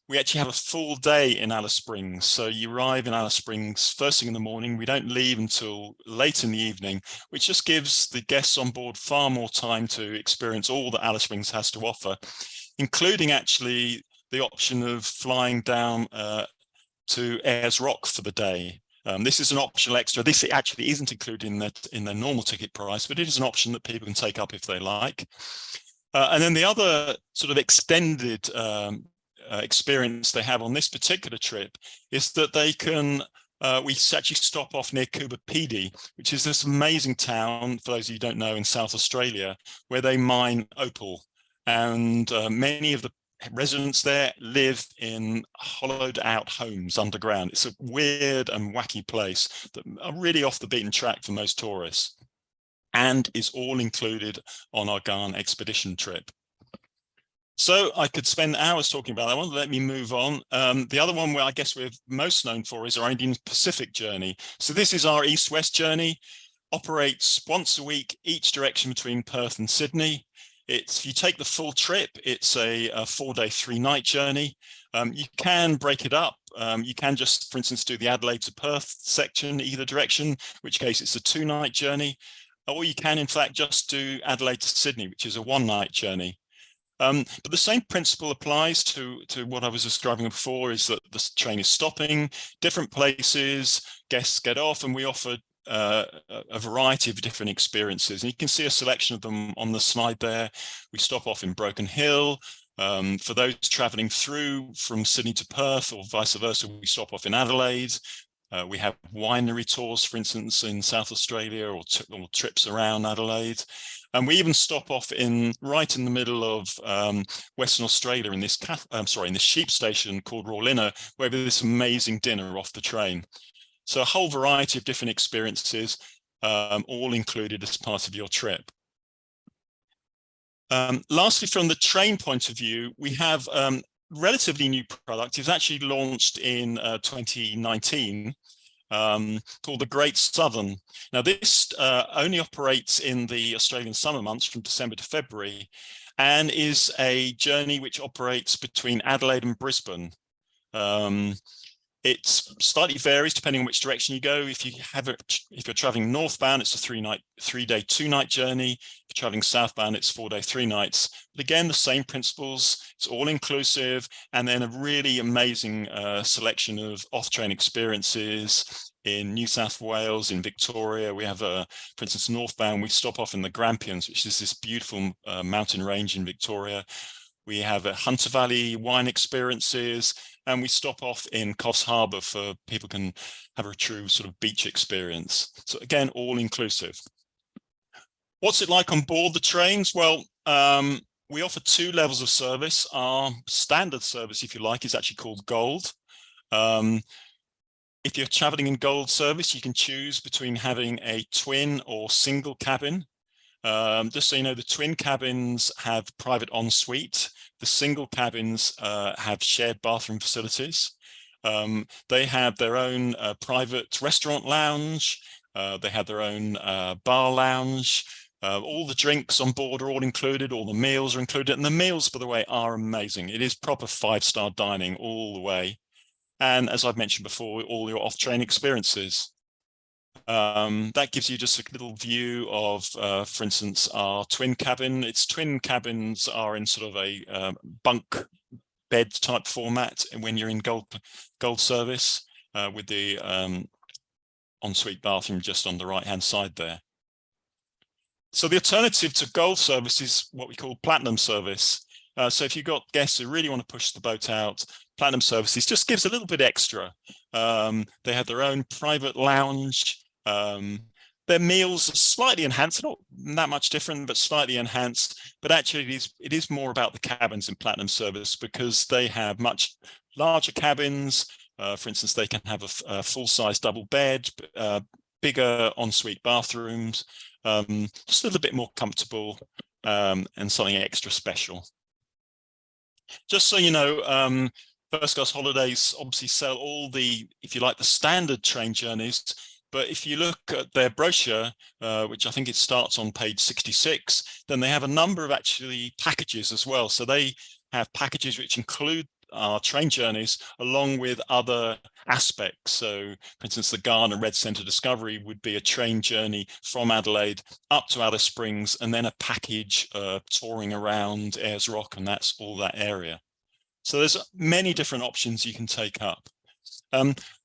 we actually have a full day in Alice Springs. So you arrive in Alice Springs first thing in the morning. We don't leave until late in the evening, which just gives the guests on board far more time to experience all that Alice Springs has to offer, including actually the option of flying down to Ayers Rock for the day. This is an optional extra. This actually isn't included in the normal ticket price, but it is an option that people can take up if they like. And then the other sort of extended experience they have on this particular trip is that they can, we actually stop off near Coober Pedy, which is this amazing town, for those of you who don't know, in South Australia, where they mine opal. And many of the residents there live in hollowed out homes underground. It's a weird and wacky place that are really off the beaten track for most tourists, and is all included on our GAN expedition trip. So I could spend hours talking about that one. Let me move on. The other one where I guess we're most known for is our Indian Pacific journey. So this is our east-west journey, operates once a week each direction between Perth and Sydney. If you take the full trip, it's a 4-day, 3-night journey. You can break it up. You can just, for instance, do the Adelaide to Perth section either direction, in which case it's a 2-night journey. Or you can, in fact, just do Adelaide to Sydney, which is a 1-night journey. But the same principle applies to what I was describing before, is that the train is stopping, different places, guests get off, and we offer a variety of different experiences. And you can see a selection of them on the slide there. We stop off in Broken Hill. For those traveling through from Sydney to Perth or vice versa, we stop off in Adelaide. We have winery tours, for instance, in South Australia, or trips around Adelaide. And we even stop off right in the middle of Western Australia in this sheep station called Rawlinna, where we have this amazing dinner off the train. So a whole variety of different experiences, all included as part of your trip. Lastly, from the train point of view, we have relatively new product. It was actually launched in 2019, called the Great Southern. Now this only operates in the Australian summer months from December to February, and is a journey which operates between Adelaide and Brisbane. It slightly varies depending on which direction you go. If you're traveling northbound, it's a 3-day, 2-night journey. If you're traveling southbound, it's 4-day, 3 nights. But again, the same principles. It's all inclusive, and then a really amazing selection of off-train experiences in New South Wales, in Victoria. We have, for instance, northbound, we stop off in the Grampians, which is this beautiful mountain range in Victoria. We have a Hunter Valley wine experiences, and we stop off in Coffs Harbour for people can have a true sort of beach experience. So again, all inclusive. What's it like on board the trains? Well, we offer 2 levels of service. Our standard service, if you like, is actually called Gold. If you're traveling in Gold service, you can choose between having a twin or single cabin. Just so you know, the twin cabins have private ensuite. The single cabins have shared bathroom facilities. They have their own private restaurant lounge. They have their own bar lounge. All the drinks on board are all included. All the meals are included. And the meals, by the way, are amazing. It is proper 5-star dining all the way. And as I've mentioned before, all your off-train experiences. That gives you just a little view of, for instance, our twin cabin. Its twin cabins are in sort of a bunk bed type format when you're in Gold service, with the ensuite bathroom just on the right-hand side there. So the alternative to Gold service is what we call Platinum service. So if you've got guests who really want to push the boat out, Platinum services just gives a little bit extra. They have their own private lounge. Their meals are slightly enhanced, not that much different, but slightly enhanced. But actually, it is more about the cabins in Platinum service because they have much larger cabins. For instance, they can have a full-size double bed, bigger ensuite bathrooms, just a little bit more comfortable, and something extra special. Just so you know, First Class Holidays obviously sell all the, if you like, the standard train journeys. But if you look at their brochure, which I think it starts on page 66, then they have a number of actually packages as well. So they have packages which include our train journeys along with other aspects. So, for instance, the Garden Red Centre Discovery would be a train journey from Adelaide up to Alice Springs, and then a package touring around Ayers Rock, and that's all that area. So there's many different options you can take up.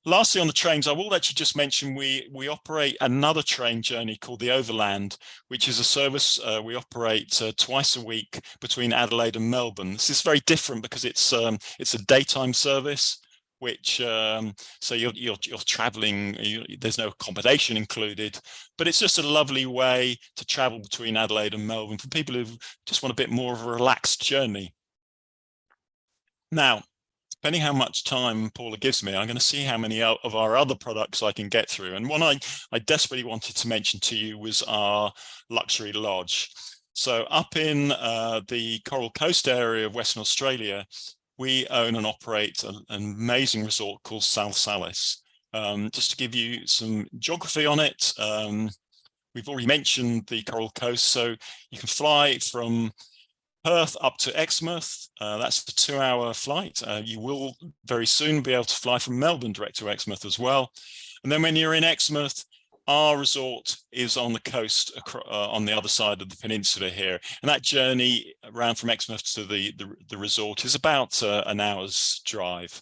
Lastly, on the trains, I will actually just mention we operate another train journey called the Overland, which is a service we operate twice a week between Adelaide and Melbourne. This is very different because it's a daytime service, which so you're traveling. There's no accommodation included, but it's just a lovely way to travel between Adelaide and Melbourne for people who just want a bit more of a relaxed journey. Now, depending how much time Paula gives me, I'm going to see how many of our other products I can get through. And one I desperately wanted to mention to you was our luxury lodge. So up in the Coral Coast area of Western Australia, we own and operate an amazing resort called South Sallis. Just to give you some geography on it, we've already mentioned the Coral Coast. So you can fly from Perth up to Exmouth. That's a 2-hour flight. You will very soon be able to fly from Melbourne direct to Exmouth as well. And then when you're in Exmouth, our resort is on the coast on the other side of the peninsula here. And that journey around from Exmouth to the resort is about an hour's drive.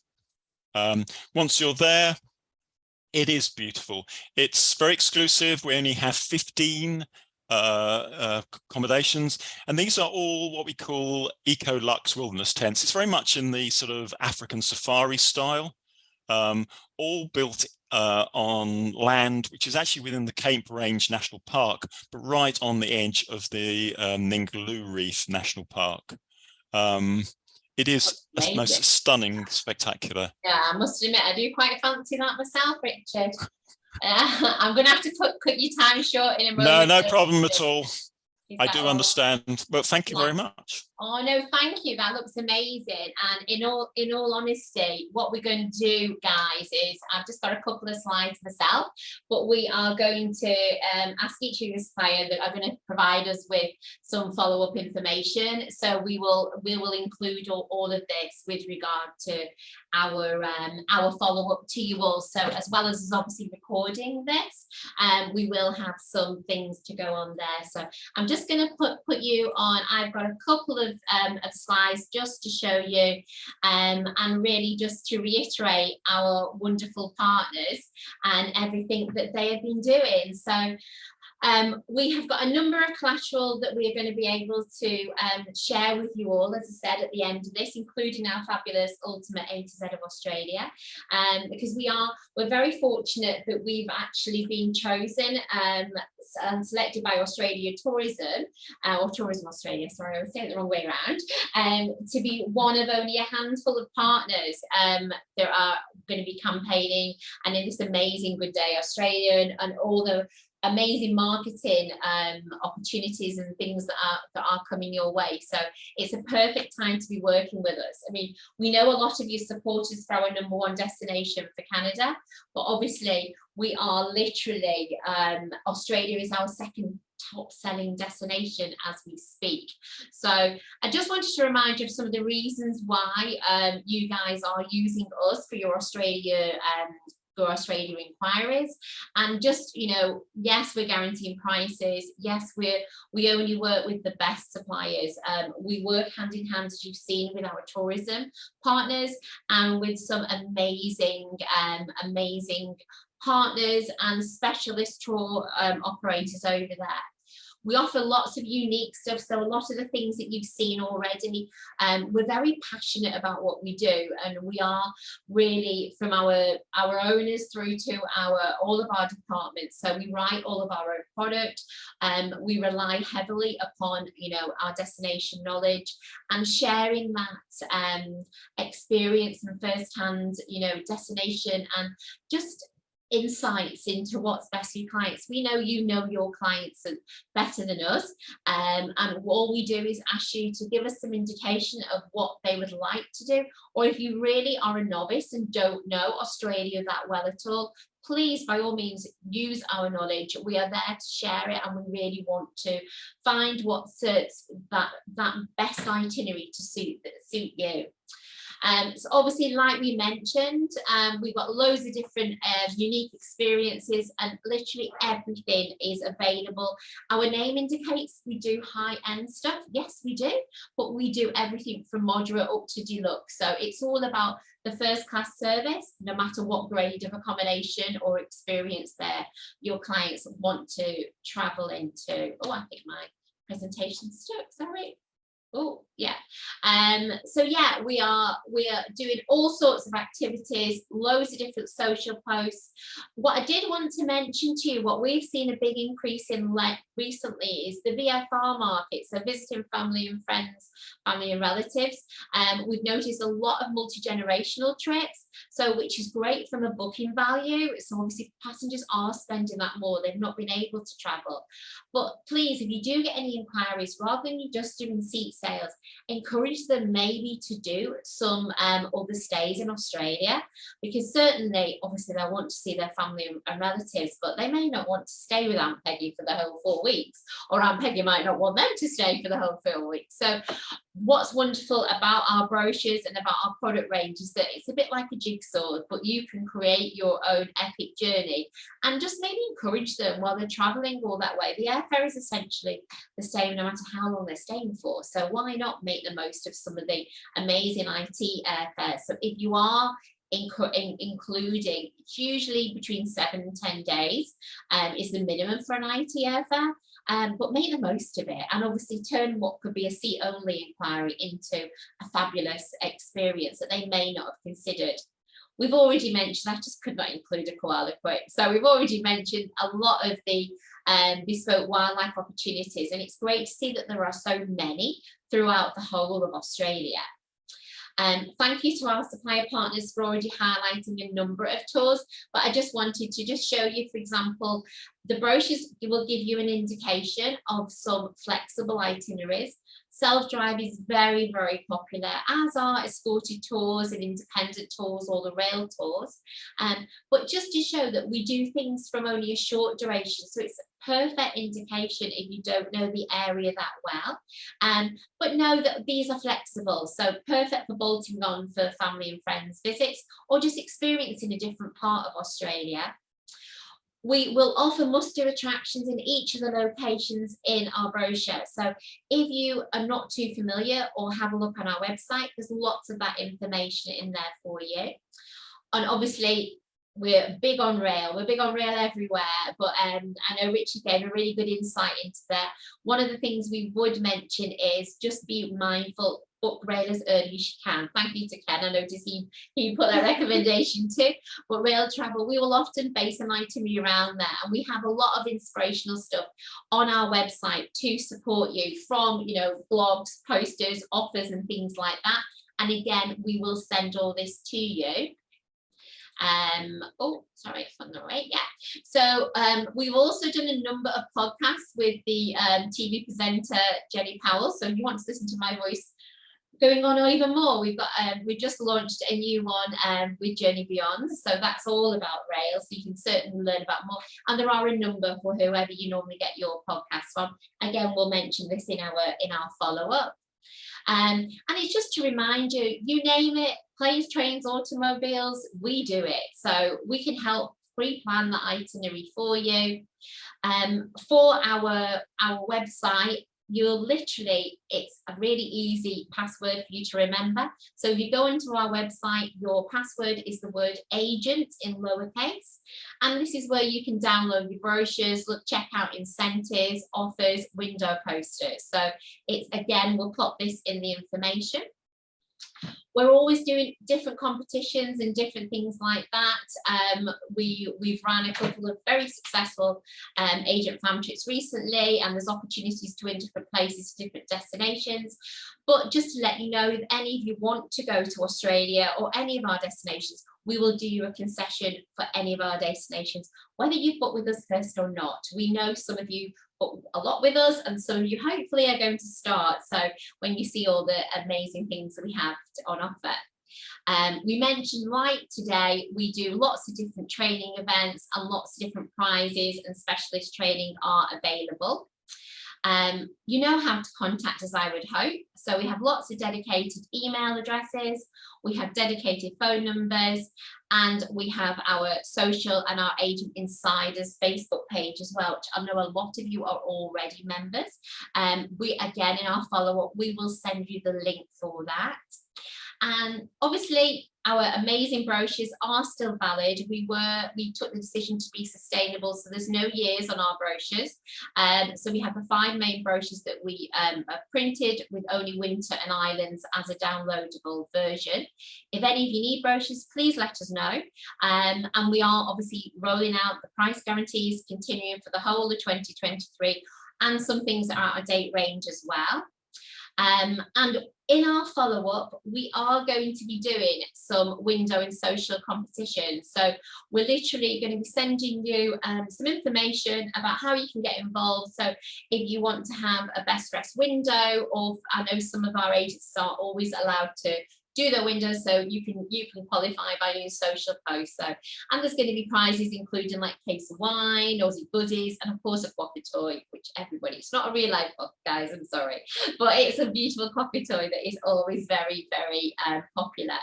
Once you're there, it is beautiful. It's very exclusive. We only have 15 accommodations, and these are all what we call eco-luxe wilderness tents. It's very much in the sort of African safari style, all built on land which is actually within the Cape Range National Park, but right on the edge of the Ningaloo Reef National Park. It is most stunning, spectacular. Yeah, I must admit, I do quite fancy that myself, Richard. I'm going to have to cut your time short in a moment. No problem at all. I do understand, but thank you very much. Oh no, thank you. That looks amazing. And in all honesty, what we're going to do, guys, is I've just got a couple of slides myself, but we are going to ask each of the supplier that are going to provide us with some follow-up information. So we will include all of this with regard to our follow-up to you all. So as well as obviously recording this, we will have some things to go on there. So I'm just going to put you on. I've got a couple of slides just to show you and really just to reiterate our wonderful partners and everything that they have been doing. So we have got a number of collateral that we are going to be able to share with you all, as I said, at the end of this, including our fabulous Ultimate A to Z of Australia, because we're very fortunate that we've actually been chosen and selected by Australia Tourism, or Tourism Australia, sorry, I was saying it the wrong way around, to be one of only a handful of partners that are going to be campaigning and in this amazing Good Day Australia and all the amazing marketing opportunities and things that are coming your way. So it's a perfect time to be working with us. I mean, we know a lot of you support us for our #1 destination for Canada, but obviously we are literally, Australia is our second top selling destination as we speak. So I just wanted to remind you of some of the reasons why you guys are using us for your Australia inquiries. And just, you know, yes, we're guaranteeing prices, yes, we only work with the best suppliers. We work hand in hand, as you've seen, with our tourism partners and with some amazing partners and specialist tour operators over there. We offer lots of unique stuff, so a lot of the things that you've seen already, we're very passionate about what we do, and we are really, from our owners through to all of our departments. So we write all of our own product, we rely heavily upon, you know, our destination knowledge and sharing that experience and first-hand, you know, destination and just insights into what's best for your clients. We know you know your clients better than us, and all we do is ask you to give us some indication of what they would like to do, or if you really are a novice and don't know Australia that well at all, please by all means use our knowledge. We are there to share it, and we really want to find what suits that best itinerary to suit you. So obviously, like we mentioned, we've got loads of different unique experiences, and literally everything is available. Our name indicates we do high-end stuff. Yes, we do, but we do everything from moderate up to deluxe. So it's all about the first-class service, no matter what grade of accommodation or experience your clients want to travel into. Oh, I think my presentation's stuck, sorry. Oh yeah, so yeah, we are doing all sorts of activities, loads of different social posts. What I did want to mention to you, what we've seen a big increase in recently is the VFR market, so visiting family and friends, family and relatives. We've noticed a lot of multi-generational trips, so which is great from a booking value. So obviously passengers are spending that more, they've not been able to travel. But please, if you do get any inquiries, rather than you just doing seat sales, encourage them maybe to do some other stays in Australia, because certainly obviously they'll want to see their family and relatives, but they may not want to stay with Aunt Peggy for the whole 4 weeks, or Aunt Peggy might not want them to stay for the whole 4 weeks. So what's wonderful about our brochures and about our product range is that it's a bit like a jigsaw, but you can create your own epic journey and just maybe encourage them while they're traveling all that way. The airfare is essentially the same no matter how long they're staying for, so why not make the most of some of the amazing IT airfares? So if you are including, it's usually between 7 and 10 days is the minimum for an IT airfare. But make the most of it, and obviously turn what could be a seat only inquiry into a fabulous experience that they may not have considered. We've already mentioned, I just could not include a koala quote. So we've already mentioned a lot of the bespoke wildlife opportunities, and it's great to see that there are so many throughout the whole of Australia. Thank you to our supplier partners for already highlighting a number of tours, but I just wanted to just show you, for example, the brochures will give you an indication of some flexible itineraries. Self-drive is very, very popular, as are escorted tours and independent tours, or the rail tours. But just to show that we do things from only a short duration, so it's a perfect indication if you don't know the area that well. But know that these are flexible, so perfect for bolting on for family and friends visits, or just experiencing a different part of Australia. We will offer muster attractions in each of the locations in our brochure. So if you are not too familiar, or have a look on our website, there's lots of that information in there for you. And obviously, we're big on rail. We're big on rail everywhere. But I know Richard gave a really good insight into that. One of the things we would mention is just be mindful, book rail as early as you can. Thank you to Ken. I noticed he put that recommendation too. But rail travel, we will often base an itinerary around that, and we have a lot of inspirational stuff on our website to support you, from blogs, posters, offers, and things like that. And again, we will send all this to you. Oh, sorry, on the right. Yeah. So we've also done a number of podcasts with the TV presenter Jenny Powell. So if you want to listen to my voice going on even more, we've just launched a new one with Journey Beyond. So that's all about rail. So you can certainly learn about more. And there are a number for whoever you normally get your podcasts from. Again, we'll mention this in our follow-up. And it's just to remind you, you name it, planes, trains, automobiles, we do it. So we can help pre-plan the itinerary for you. For our website, you'll literally, it's a really easy password for you to remember. So if you go into our website, your password is the word agent in lowercase. And this is where you can download your brochures, check out incentives, offers, window posters. So it's, again, we'll plot this in the information. We're always doing different competitions and different things like that. We've run a couple of very successful agent fam trips recently, and there's opportunities to win different places, different destinations. But just to let you know, if any of you want to go to Australia or any of our destinations, we will do you a concession for any of our destinations, whether you've booked with us first or not. We know some of you book a lot with us, and some of you hopefully are going to start. So when you see all the amazing things that we have on offer. We mentioned, like today, we do lots of different training events, and lots of different prizes and specialist training are available. You know how to contact us, I would hope. So we have lots of dedicated email addresses, we have dedicated phone numbers, and we have our social and our Agent Insiders Facebook page as well, which I know a lot of you are already members. We, again, in our follow-up, we will send you the link for that. And obviously, our amazing brochures are still valid. We took the decision to be sustainable, so there's no years on our brochures. So we have the 5 main brochures that we are printed, with only winter and islands as a downloadable version. If any of you need brochures, please let us know. And we are obviously rolling out the price guarantees, continuing for the whole of 2023, and some things that are out of date range as well. And in our follow-up, we are going to be doing some window and social competitions. So we're literally going to be sending you some information about how you can get involved. So if you want to have a best dress window, or I know some of our agents are always allowed to do their windows, so you can qualify by doing social posts. So, and there's going to be prizes including like case of wine, Aussie goodies, and of course a coffee toy, which everybody, it's not a real life book, guys, I'm sorry, but it's a beautiful coffee toy that is always very, very popular.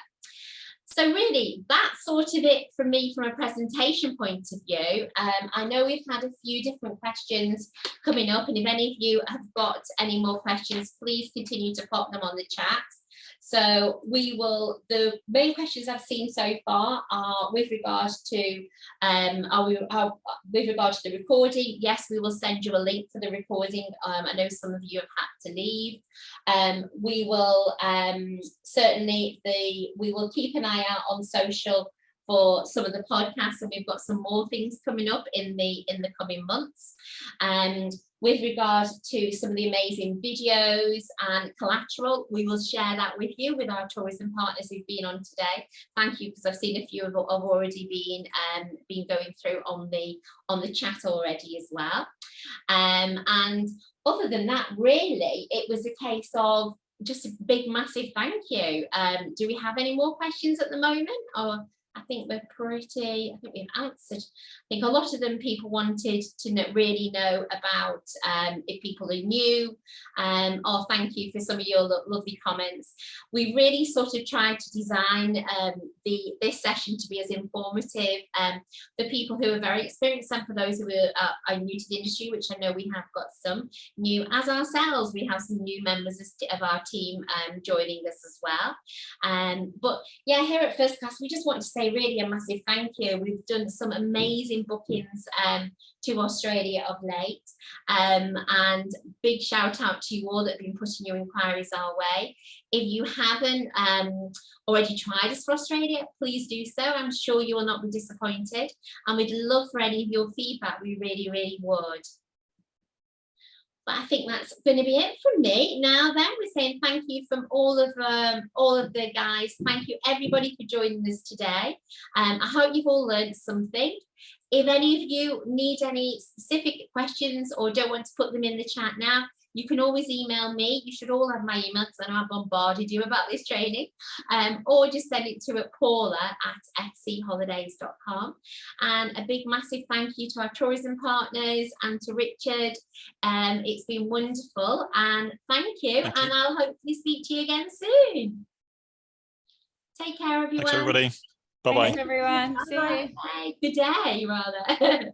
So really, that's sort of it from me from a presentation point of view. I know we've had a few different questions coming up, and if any of you have got any more questions, please continue to pop them on the chat. So we will, the main questions I've seen so far are with regards to with regard to the recording. Yes, we will send you a link for the recording. I know some of you have had to leave. We will certainly, we will keep an eye out on social for some of the podcasts, and we've got some more things coming up in the coming months. And with regard to some of the amazing videos and collateral. We will share that with you, with our tourism partners who've been on today. Thank you, because I've seen a few have already been going through on the chat already as well. And other than that, really, it was a case of just a big, massive thank you. Do we have any more questions at the moment? Or I think we've answered. I think a lot of them people wanted to really know about if people are new. Or thank you for some of your lovely comments. We really sort of tried to design this session to be as informative for people who are very experienced and for those who are new to the industry, which I know we have got some new as ourselves. We have some new members of our team joining us as well. But yeah, here at First Class, we just want to say really a massive thank you. We've done some amazing bookings to Australia of late, and big shout out to you all that have been putting your inquiries our way. If you haven't already tried us for Australia, please do so. I'm sure you will not be disappointed, and we'd love for any of your feedback. We really, really would. But I think that's going to be it from me. Now then, we're saying thank you from all of the guys. Thank you everybody for joining us today. I hope you've all learned something. If any of you need any specific questions or don't want to put them in the chat now, you can always email me. You should all have my email because I know I've bombarded you about this training, or just send it to paula@fcholidays.com. And a big massive thank you to our tourism partners and to Richard. It's been wonderful, and thank you. And I'll hopefully speak to you again soon. Take care, everyone. Thanks, everybody. Bye-bye. Thanks, everyone. See you. Bye. Good day, rather.